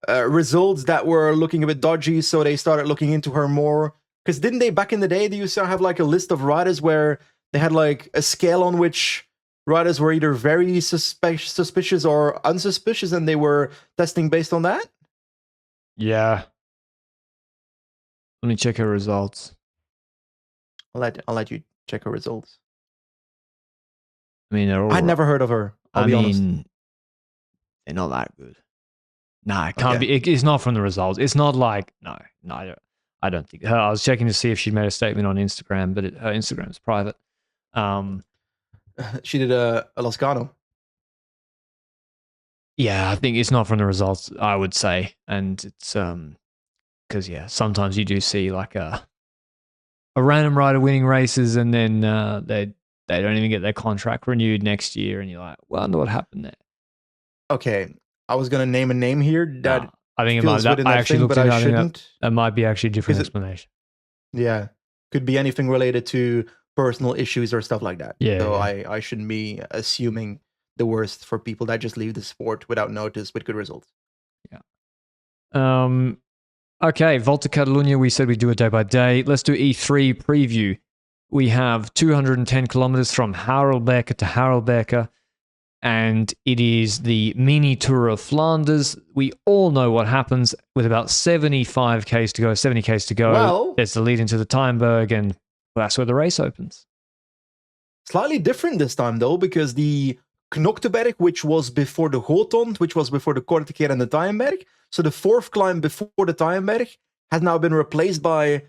B: results that were looking a bit dodgy, so they started looking into her more? Because didn't they, back in the day, the UCI have like a list of riders where they had like a scale on which riders were either very suspicious or unsuspicious, and they were testing based on that?
A: Yeah. Let me check her results.
B: I'll let you check her results.
A: I mean, they're all
B: I'd never heard of her. I'll be honest.
A: They're not that good. Nah, it can't be. It's not from the results. It's not like, no, I don't think. I was checking to see if she'd made a statement on Instagram, but her Instagram's private.
B: She did a Loscano.
A: Yeah, I think it's not from the results, I would say. And it's because sometimes you do see like a random rider winning races, and then they don't even get their contract renewed next year, and you're like, well, I wonder what happened there.
B: Okay, I was gonna name a name here that
A: I think it might. I actually looked at it. That might be actually a different explanation.
B: Yeah, could be anything related to personal issues or stuff like that.
A: Yeah,
B: So
A: yeah.
B: I shouldn't be assuming the worst for people that just leave the sport without notice with good results.
A: Okay, Volta Catalunya, we said we do it day by day. Let's do E3 preview. We have 210 kilometers from Harelbeke to Harelbeke, and it is the mini Tour of Flanders. We all know what happens with about 75 Ks to go, 70 Ks to go.
B: Well,
A: there's the lead into the Timeberg, and that's where the race opens.
B: Slightly different this time, though, because the Knokteberg, which was before the Gotond, which was before the Kortekeer and the Timeberg, so the fourth climb before the Timeberg, has now been replaced by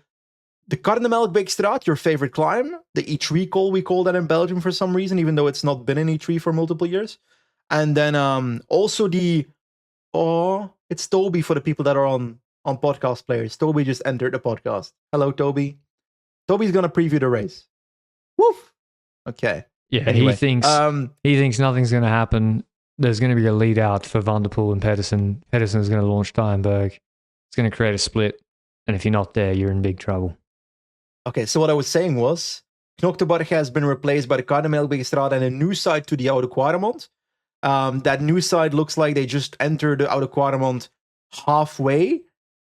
B: the Karnemelkbeekstraat, your favorite climb, the E3 call, we call that in Belgium for some reason, even though it's not been in E3 for multiple years. And then also it's Toby for the people that are on podcast players. Toby just entered the podcast. Hello, Toby. Toby's going to preview the race. Woof. Okay.
A: Yeah,
B: Anyway,
A: he thinks nothing's going to happen. There's going to be a lead out for Van der Poel and Pedersen. Pedersen is going to launch Timeberg. It's going to create a split. And if you're not there, you're in big trouble.
B: Okay, so what I was saying was, Knokteberg has been replaced by the Karnemelkbeekstraat and a new side to the Oude Quaremont. That new side looks like they just entered the Oude Quaremont halfway,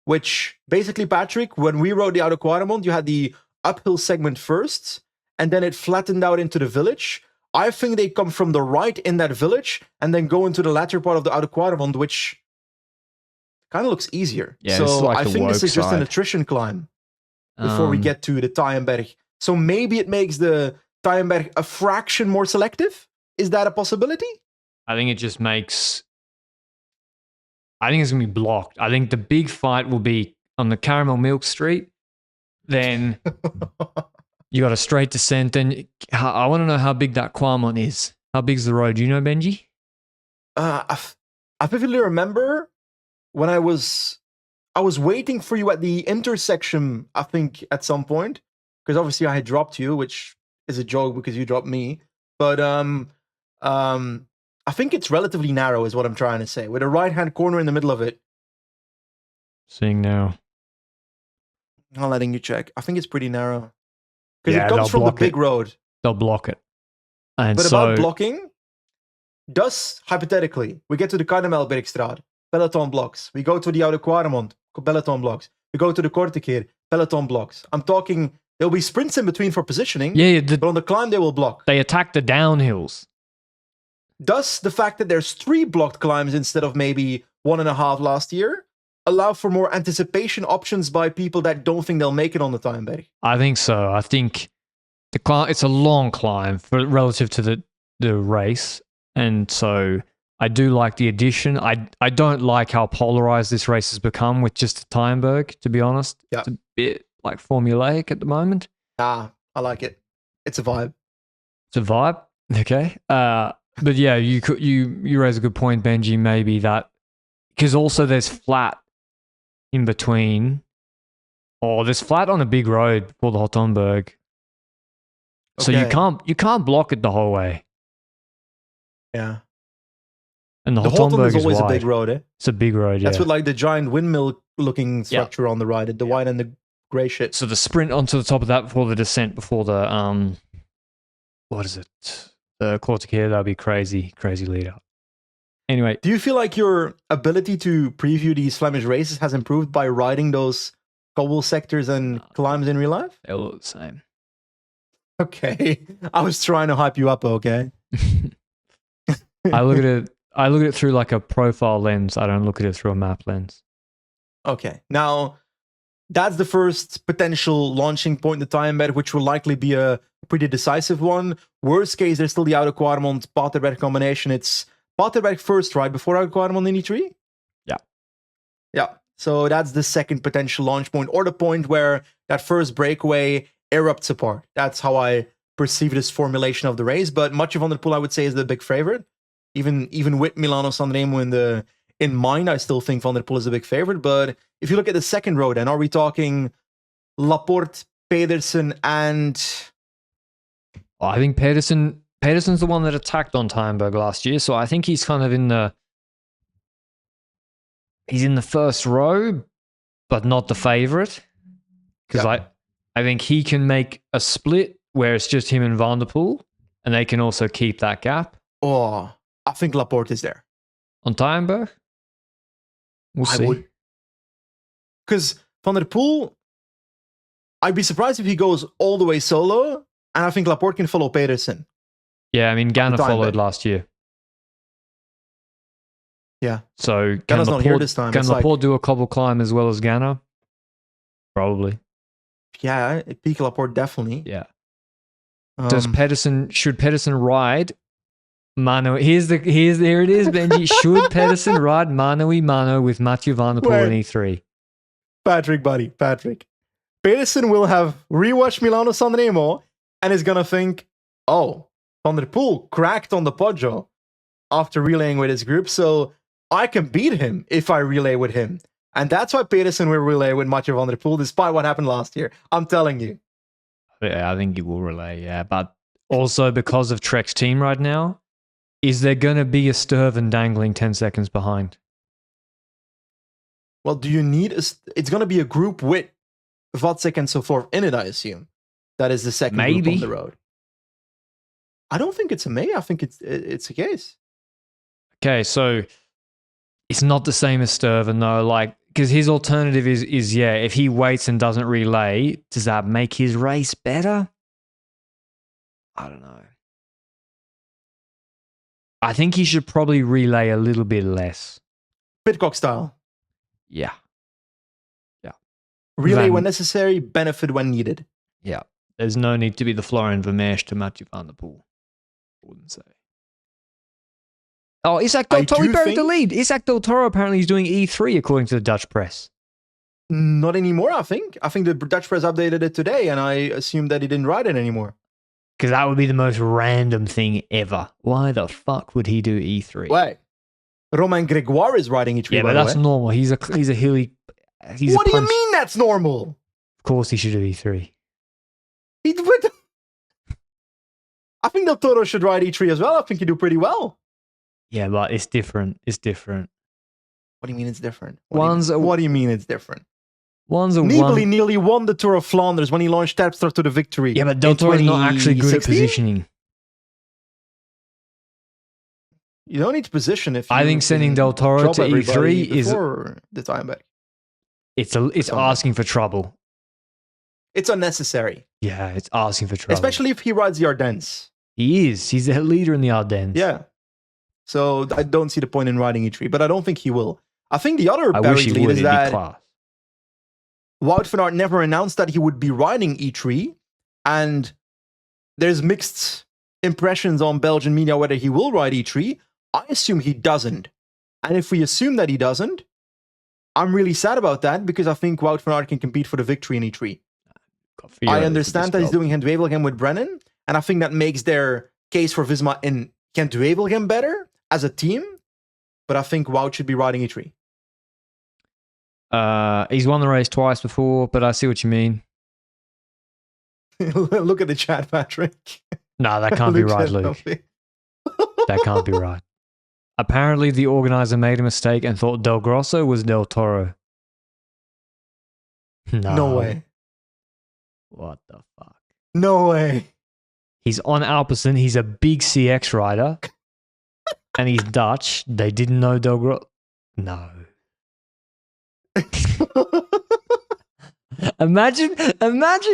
B: which basically, Patrick, when we rode the Oude Quaremont, you had the uphill segment first, and then it flattened out into the village. I think they come from the right in that village and then go into the latter part of the Oude Quaremont, which kind of looks easier.
A: Yeah,
B: so
A: like
B: I think this is just
A: side.
B: an attrition climb before we get to the Timeberg. So maybe it makes the Timeberg a fraction more selective? Is that a possibility?
A: I think it just makes... I think it's going to be blocked. I think the big fight will be on the Caramel Milk Street. Then you got a straight descent. Then I want to know how big that Quaremont is. How big's the road? Do you know, Benji?
B: I vividly remember when I was waiting for you at the intersection, I think, at some point, because obviously I had dropped you, which is a joke because you dropped me. But I think it's relatively narrow, is what I'm trying to say, with a right-hand corner in the middle of it.
A: Seeing now.
B: I'm letting you check. I think it's pretty narrow. Because
A: Yeah,
B: it comes
A: they'll
B: from the
A: block
B: big
A: it.
B: road.
A: They'll block it. And
B: But
A: so,
B: about blocking, does, hypothetically, we get to the Karnemelkbeekstraat, peloton blocks. We go to the Oude Quaremont, peloton blocks. We go to the Kortekeer, peloton blocks. I'm talking, there'll be sprints in between for positioning,
A: yeah,
B: but on the climb, they will block.
A: they attack the downhills.
B: Does the fact that there's 3 blocked climbs instead of maybe 1.5 last year allow for more anticipation options by people that don't think they'll make it on the Timeberg?
A: I think so. I think the climb, it's a long climb for relative to the race. And so I do like the addition. I don't like how polarized this race has become with just the Timeberg, to be honest.
B: Yeah.
A: It's a bit like formulaic at the moment.
B: I like it. It's a vibe.
A: It's a vibe. Okay. But yeah, you raise a good point, Benji, maybe that, because also there's flat in between. Oh, there's flat on a big road called the Hottenberg. So
B: Okay.
A: you can't block it the whole way.
B: Yeah.
A: And the
B: The Holton
A: Hottenberg
B: is
A: is
B: always a
A: wide.
B: big road, eh?
A: It's a big road, yeah.
B: That's with like the giant windmill-looking structure on the right, the white and the grey shit.
A: So the sprint onto the top of that before the descent, before the what is it? The Kortekeer, that'd be crazy lead up. Anyway,
B: Do you feel like your ability to preview these Flemish races has improved by riding those cobble sectors and climbs in real life?
A: they all look the same.
B: Okay. I was trying to hype you up, okay?
A: I look at it through like a profile lens. I don't look at it through a map lens.
B: Okay. Now, that's the first potential launching point in the Timeberg, which will likely be a pretty decisive one. Worst case, there's still the Oude Quaremont Paterberg combination. It's Paterberg first, right? Before Oude Quaremont in E3?
A: Yeah.
B: Yeah. So that's the second potential launch point, or the point where that first breakaway erupts apart. That's how I perceive this formulation of the race. But Mathieu van der Poel, I would say, is the big favorite. Even with Milano-Sanremo in mind, I still think Van der Poel is a big favorite. But if you look at the second row, then are we talking Laporte, Pedersen, and...
A: Oh, I think Pedersen's the one that attacked on Timeberg last year, so I think he's kind of in the first row, but not the favorite. Because I think he can make a split where it's just him and Van der Poel, and they can also keep that gap
B: Oh, I think Laporte is there.
A: on Tyenberg? We'll see.
B: Because Van der Poel, I'd be surprised if he goes all the way solo, and I think Laporte can follow Pedersen.
A: Yeah, I mean, Ganna followed last year.
B: Yeah.
A: So can
B: Ganna's not here this time.
A: Can Laporte do a cobble climb as well as Ganna? Probably.
B: Yeah, peak Laporte definitely.
A: Yeah. Should Pedersen ride Mano? Here it is, Benji. Should Pedersen ride Mano with Mathieu Van der Poel in E3?
B: Patrick. Pedersen will have rewatched Milano-Sanremo and is gonna think, oh, Van der Poel cracked on the Poggio after relaying with his group, so I can beat him if I relay with him. And that's why Pedersen will relay with Mathieu Van der Poel, despite what happened last year. I'm telling you.
A: Yeah, I think he will relay, yeah. But also because of Trek's team right now, is there going to be a Sturven dangling 10 seconds behind?
B: Well, do you need it's going to be a group with Vacek and so forth in it, I assume. That is the second group on the road. I don't think it's a May. I think it's a case.
A: Okay, so it's not the same as Sturven, though. Like, because his alternative is if he waits and doesn't relay, does that make his race better? I don't know. I think he should probably relay a little bit less.
B: Pitcock style.
A: Yeah.
B: Relay when necessary, benefit when needed.
A: Yeah. There's no need to be the Florian Vermeersch to Mathieu Van der Poel. I wouldn't say. Oh, Isaac Del Toro buried the lead. Isaac Del Toro apparently is doing E3 according to the Dutch press.
B: Not anymore, I think. I think the Dutch press updated it today, and I assumed that he didn't ride it anymore.
A: Because that would be the most random thing ever. Why the fuck would he do E3?
B: Wait. Romain Grégoire is riding E3.
A: Yeah, but that's normal. He's a hilly.
B: What do you mean that's normal?
A: Of course he should do E3.
B: I think Del Toro should ride E3 as well. I think he do pretty well.
A: Yeah, but it's different. It's different.
B: What do you mean it's different?
A: What
B: do you mean it's different?
A: Nibali
B: nearly won the Tour of Flanders when he launched Terpstra to the victory.
A: Yeah, but Del Toro is not actually good at positioning.
B: You don't need to position if you
A: I think sending Del Toro to E3 is
B: the time back.
A: It's asking for trouble.
B: It's unnecessary.
A: Yeah, it's asking for trouble.
B: Especially if he rides the Ardennes.
A: He is. He's the leader in the Ardennes.
B: Yeah. So I don't see the point in riding E3, but I don't think he will. I think the other buried lead is that Wout van Aert never announced that he would be riding E3, and there's mixed impressions on Belgian media whether he will ride E3. I assume he doesn't. And if we assume that he doesn't, I'm really sad about that because I think Wout van Aert can compete for the victory in E3. I understand that he's doing Gent-Wevelgem with Brennan, and I think that makes their case for Visma in Gent-Wevelgem better as a team, but I think Wout should be riding E3.
A: He's won the race twice before, but I see what you mean.
B: Look at the chat, Patrick.
A: No, that can't be right, Luke. That can't be right. Apparently, the organizer made a mistake and thought Del Grosso was Del Toro.
B: No way.
A: What the fuck?
B: No way.
A: He's on Alpecin. He's a big CX rider. And he's Dutch. They didn't know Del Grosso. No. Imagine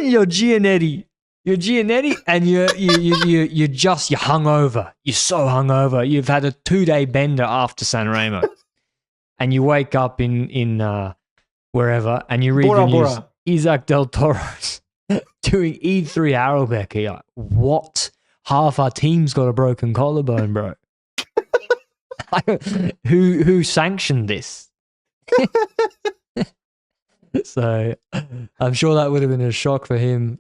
A: you're Gianetti. You're Gianetti and you're hungover. You're so hungover. You've had a 2-day bender after Sanremo. And you wake up in wherever and you read the news. Isaac Del Toro's doing E3 Harelbeke. You're like, what? Half our team's got a broken collarbone, bro. Who sanctioned this? So I'm sure that would have been a shock for him.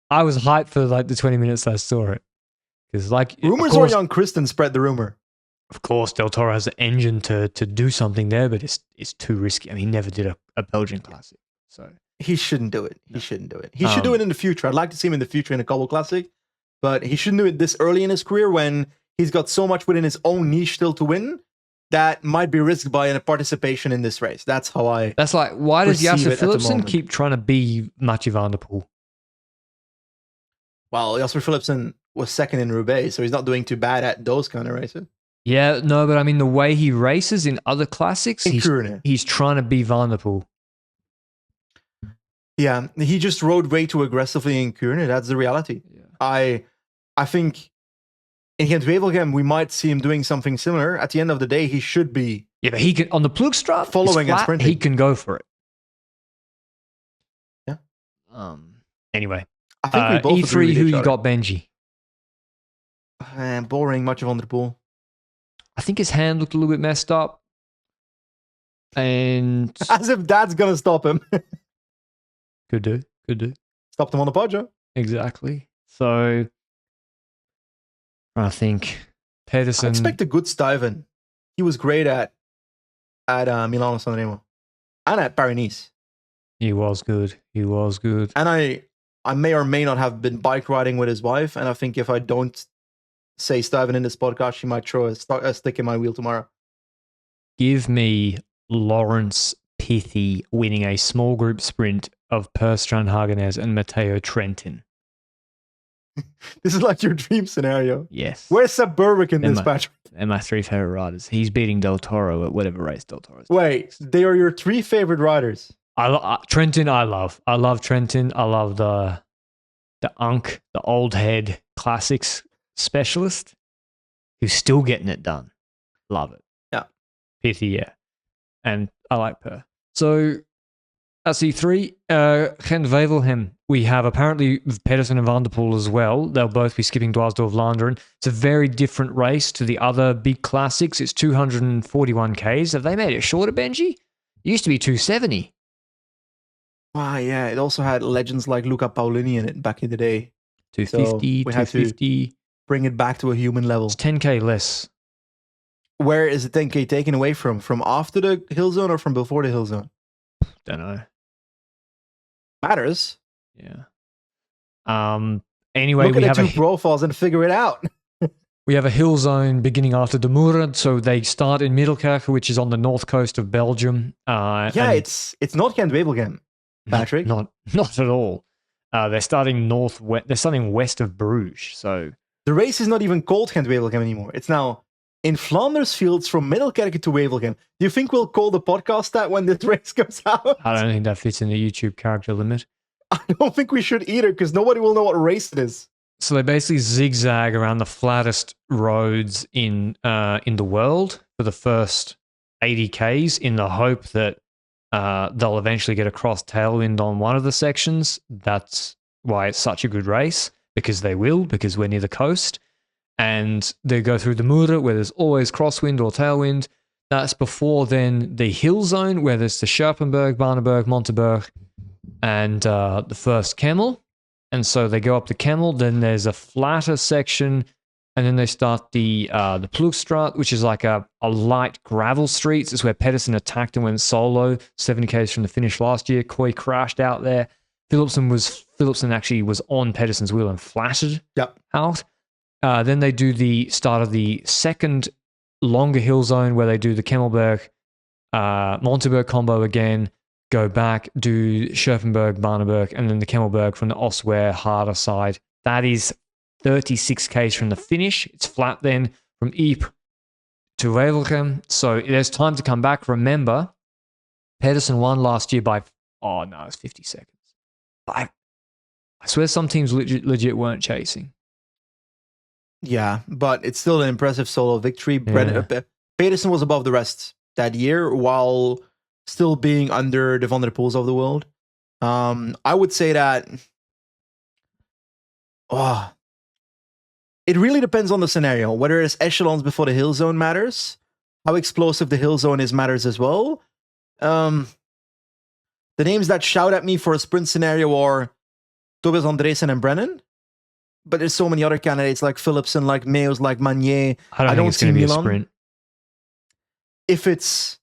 A: I was hyped for like the 20 minutes I saw it. Because
B: rumors are young Kristen spread the rumor.
A: Of course, Del Toro has the engine to do something there, but it's too risky. I mean, he never did a Belgian classic. So
B: he shouldn't do it. He shouldn't do it. He should do it in the future. I'd like to see him in the future in a Cobble Classic, but he shouldn't do it this early in his career when he's got so much within his own niche still to win that might be risked by a participation in this race. That's how I.
A: That's like, why does Jasper Philipsen keep trying to be Mathieu Van der Poel?
B: Well, Jasper Philipsen was second in Roubaix, so he's not doing too bad at those kind of races.
A: Yeah, no, but I mean the way he races in other classics,
B: In Kuurne.
A: he's trying to be Van der Poel.
B: Yeah, he just rode way too aggressively in Kuurne. That's the reality.
A: Yeah.
B: I think in Gent-Wevelgem we might see him doing something similar. At the end of the day, he should be.
A: Yeah, but he can on the Plugstraat,
B: following and sprinting.
A: he can go for it.
B: Yeah.
A: Anyway,
B: I think we both
A: E3.
B: agree with
A: Who
B: each
A: you
B: other.
A: got, Benji?
B: Boring, much of Van der Poel.
A: I think his hand looked a little bit messed up, and
B: As if that's gonna stop him.
A: could do.
B: Stopped him on the Poggio.
A: Exactly. So I think Pedersen.
B: I expect a good Stuyven. He was great at Milano-Sanremo and at Paris-Nice.
A: He was good.
B: And I may or may not have been bike riding with his wife, and I think if I don't say Stuyven in this podcast, she might throw a stick in my wheel tomorrow.
A: Give me Lawrence Pithy winning a small group sprint of Per Strandhagenes and Matteo Trentin.
B: This is like your dream scenario.
A: Yes.
B: Where's Seb Berwick in this batch?
A: And my three favorite riders. He's beating Del Toro at whatever race Del Toro's.
B: Wait, they are your three favorite riders.
A: Trentin, I love. I love Trentin. I love the Unk, the old head classics specialist who's still getting it done. Love it.
B: Yeah.
A: Pithy, yeah. And I like Per. So that's E3. Gent-Wevelgem, we have apparently Pedersen and Van der Poel as well. They'll both be skipping Dwars-Lanterne. It's a very different race to the other big classics. It's 241 Ks. Have they made it shorter, Benji? It used to be 270.
B: Wow, yeah. It also had legends like Luca Paolini in it back in the day.
A: 250,
B: so we have
A: 250.
B: To bring it back to a human level.
A: It's 10K less.
B: Where is the 10K taken away from? From after the hill zone or from before the hill zone?
A: Don't know.
B: Matters.
A: Yeah. Anyway,
B: look at the two profiles and figure it out.
A: We have a hill zone beginning after de Moeren, so they start in Middelkerke, which is on the north coast of Belgium.
B: It's not Gent-Wevelgem, Patrick.
A: Not at all. They're starting northwest. They're starting west of Bruges. So
B: the race is not even called Gent-Wevelgem anymore. It's now in Flanders fields from Middelkerke to Wevelgem. Do you think we'll call the podcast that when this race comes out?
A: I don't think that fits in the YouTube character limit.
B: I don't think we should either, because nobody will know what race it is.
A: So they basically zigzag around the flattest roads in the world for the first 80 Ks in the hope that they'll eventually get a cross tailwind on one of the sections. That's why it's such a good race, because they will, because we're near the coast. And they go through the Mure, where there's always crosswind or tailwind. That's before then the hill zone, where there's the Scherpenberg, Barneberg, Monteberg, and the first Kemmel. And so they go up the Kemmel, then there's a flatter section, and then they start the Plugstraat, which is like a light gravel street. It's where Pedersen attacked and went solo, 70 Ks from the finish last year. Coy crashed out there. Philipsen actually was on Pedersen's wheel and flattered out. Then they do the start of the second longer hill zone where they do the Kemmelberg, Monteberg combo again, go back, do Scherpenberg, Barneberg, and then the Kemmelberg from the Oswear harder side. That is 36 Ks from the finish. It's flat then from Ypres to Wevelgem. So there's time to come back. Remember, Pedersen won last year by, it's 50 seconds. I swear some teams legit weren't chasing.
B: Yeah, but it's still an impressive solo victory.
A: Yeah.
B: Pedersen was above the rest that year while still being under the Van der Poels of the world. I would say that it really depends on the scenario. Whether it's echelons before the hill zone matters, how explosive the hill zone is matters as well. The names that shout at me for a sprint scenario are Tobias Andresen and Brennan. But there's so many other candidates like Philipsen, like Meeus, like Magnier.
A: I don't think it's going to be
B: Milan.
A: a sprint.
B: If it's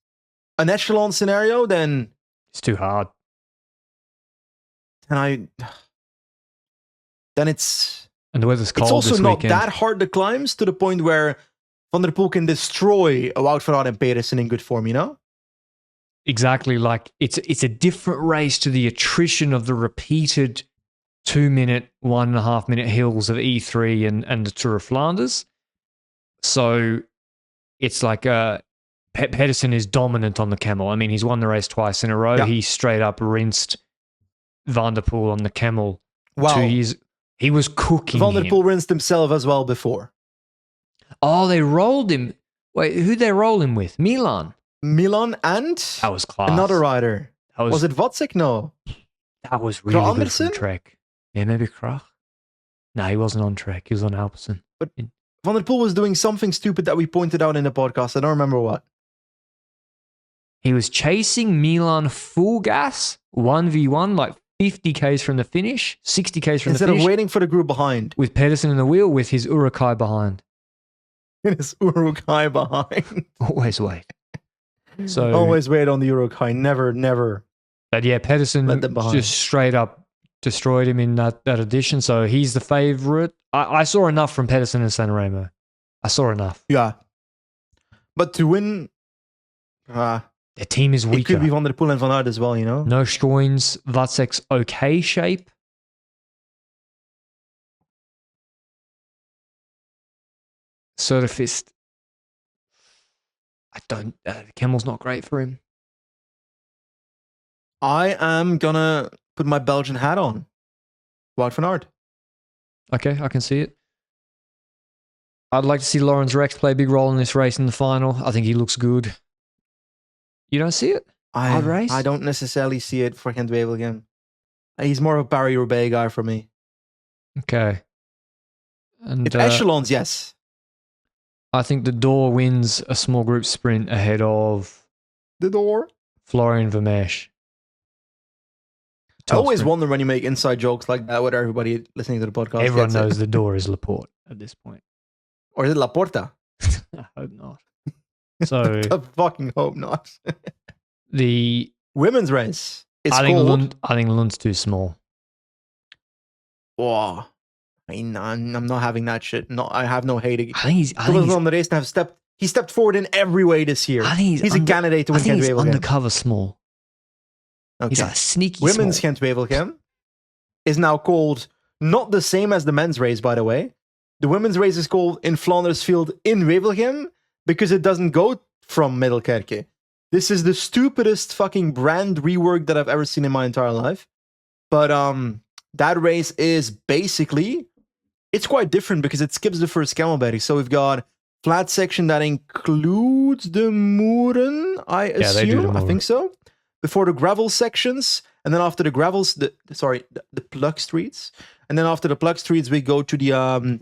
B: an echelon scenario, then
A: it's too hard.
B: Then it's
A: the weather's cold.
B: It's also
A: this
B: not
A: weekend.
B: that hard the climbs to the point where Van der Poel can destroy a Wout van Aert and Pedersen in good form. You know,
A: exactly. Like it's a different race to the attrition of the repeated 2-minute, 1.5-minute hills of E3 and the Tour of Flanders. So it's like Pedersen is dominant on the camel. I mean, he's won the race twice in a row.
B: Yeah.
A: He straight up rinsed Van der Poel on the camel.
B: Wow.
A: 2 years. He was cooking
B: Van der
A: him.
B: Poel rinsed himself as well before.
A: Oh, they rolled him. Wait, who'd they roll him with? Milan.
B: Milan and
A: That was class.
B: another rider.
A: That
B: Was it Vodsik? No.
A: That was really good
B: Andersen?
A: from Trek. Yeah, maybe Krach. No, he wasn't on Trek. He was on Alpecin.
B: But Van der Poel was doing something stupid that we pointed out in the podcast. I don't remember what.
A: He was chasing Milan full gas, 1v1, like 50 Ks from the finish, 60 Ks from
B: Instead
A: the finish.
B: of waiting for the group behind.
A: With Pedersen in the wheel, with his Urukai behind.
B: His Urukai behind.
A: Always wait. So
B: Always wait on the Urukai. Never.
A: But yeah, Pedersen
B: Let them behind.
A: just straight up destroyed him in that edition. So he's the favourite. I saw enough from Pedersen and Sanremo. I saw enough.
B: Yeah. But to win,
A: Their team is
B: it
A: weaker.
B: could be Van der Poel and Van Aert as well, you know?
A: No Schoins, Vatsek's okay shape. Soderfist. The Camel's not great for him.
B: I am gonna put my Belgian hat on. Wout van Aert.
A: Okay, I can see it. I'd like to see Lawrence Rex play a big role in this race in the final. I think he looks good. You don't see it? Hard race?
B: I don't necessarily see it for Gent-Wevelgem. He's more of a Paris-Roubaix guy for me.
A: Okay. And
B: If echelons, yes.
A: I think the Door wins a small group sprint ahead of
B: The door.
A: Florian Vermeersch.
B: I always wonder when you make inside jokes like that with everybody listening to the podcast.
A: Everyone
B: gets it.
A: knows the Door is Laporte at this point.
B: Or is it Laporta?
A: I hope not. So
B: I fucking hope not.
A: the
B: Women's race. It's
A: I think
B: called...
A: I think Lund's too small.
B: Oh, I mean, I'm not having that shit. No, I have no hate.
A: I think he's
B: on the race to have he stepped forward in every way this year.
A: I think
B: he's a candidate to win
A: he's
B: Gent-Wevelgem.
A: undercover small.
B: Okay.
A: He's a sneaky
B: Women's
A: small.
B: Gent-Wevelgem is now called not the same as the men's race, by the way. The women's race is called in Flanders Field in Wevelgem because it doesn't go from Middelkerke. This is the stupidest fucking brand rework that I've ever seen in my entire life. But that race is basically, it's quite different because it skips the first Camelberg. So we've got flat section that includes the Moeren, I assume.
A: they do the
B: I
A: Moeren.
B: think so. Before the gravel sections, and then after the gravels, the plug streets, and then after the plug streets, we go to the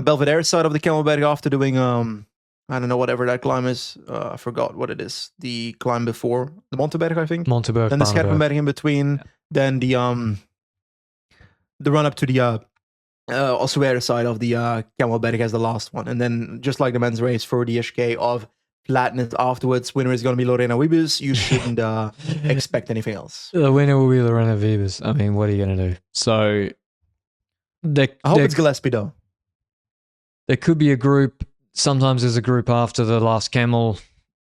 B: Belvedere side of the Camelberg after doing I don't know, whatever that climb is. I forgot what it is. The climb before the Monteberg, I think.
A: Monteberg.
B: Then the
A: Barneberg.
B: Scherpenberg in between.
A: Yeah.
B: Then the run up to the Ossuaire side of the Camelberg as the last one. And then just like the men's race for the HK of flatness afterwards, winner is going to be Lorena Wiebes. You shouldn't expect anything else.
A: The winner will be Lorena Wiebes. I mean, what are you going to do? So,
B: I hope it's Gillespie though.
A: There could be a group. Sometimes there's a group after the last camel.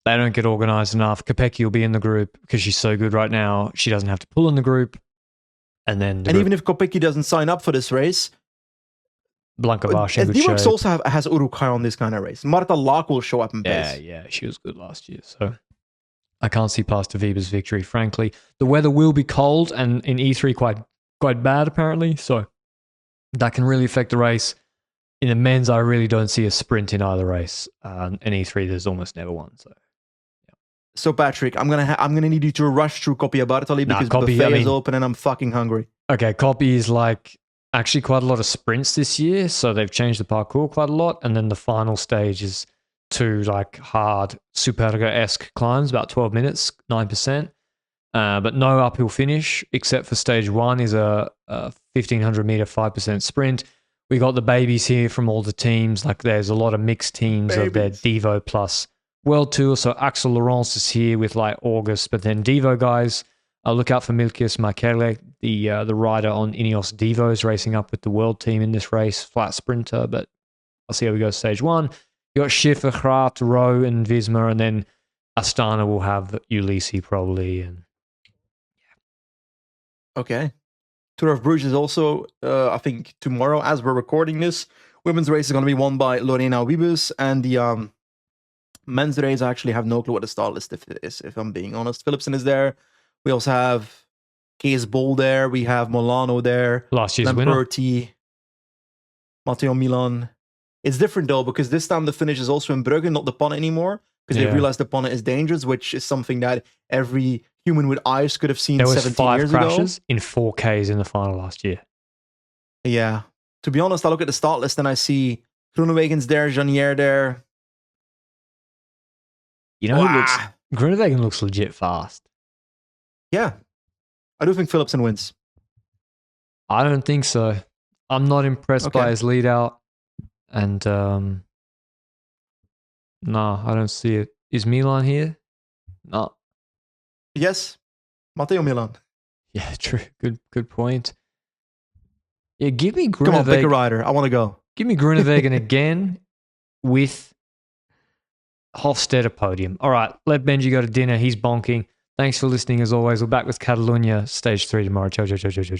A: They don't get organized enough. Kopecky will be in the group because she's so good right now. She doesn't have to pull in the group. And then
B: even if Kopecky doesn't sign up for this race,
A: Blanca Bash in good
B: D-Works
A: shape.
B: also has Urukai on this kind of race. Marta Laak will show up in pace.
A: Yeah, she was good last year. So I can't see past Aviva's victory, frankly. The weather will be cold and in E3 quite bad, apparently. So that can really affect the race. In the men's, I really don't see a sprint in either race. In E3, there's almost never one.
B: So Patrick, I'm gonna need you to rush through Copia Bartoli because buffet is open and I'm fucking hungry.
A: Okay, Copy is like actually quite a lot of sprints this year, so they've changed the parkour quite a lot, and then the final stage is two like hard Superga-esque climbs, about 12 minutes, 9%, but no uphill finish except for stage one is a 1500 meter 5% sprint. We got the babies here from all the teams. Like there's a lot of mixed teams of their Devo plus World Tour. So Axel Laurence is here with like August, but then Devo guys, look out for Milkius Makele, the rider on Ineos Devos racing up with the world team in this race, flat sprinter. But I'll see how we go stage one. You got Schiffer, Graat, Rowe, and Visma, and then Astana will have Ulysses probably. And
B: Okay. Tour of Bruges is also, I think, tomorrow as we're recording this. Women's race is going to be won by Lorena Wiebes, and the men's race, I actually have no clue what the start list is, if I'm being honest. Philipsen is there. We also have Kees Bol there. We have Milano there.
A: Last year's winner.
B: Lamperti, Matteo Milan. It's different though, because this time the finish is also in Brugge, not the Ponne anymore, because they realized the Ponne is dangerous, which is something that every human with eyes could have seen 17 years ago. There was 5 crashes
A: in 4Ks in the final last year.
B: Yeah. To be honest, I look at the start list and I see Groenewegen's there, Janier there.
A: You know who looks... Groenewegen looks legit fast.
B: Yeah. I do think Philipsen wins.
A: I don't think so. I'm not impressed by his lead out. And no, I don't see it. Is Milan here? No.
B: Yes. Matteo Milan.
A: Yeah, true. Good point. Yeah, give me Groenewegen.
B: Come on, pick a rider. I want to go.
A: Give me Groenewegen again with Hofstede podium. All right, let Benji go to dinner. He's bonking. Thanks for listening as always. We're back with Catalunya, stage 3 tomorrow. Ciao, ciao, ciao, ciao, ciao.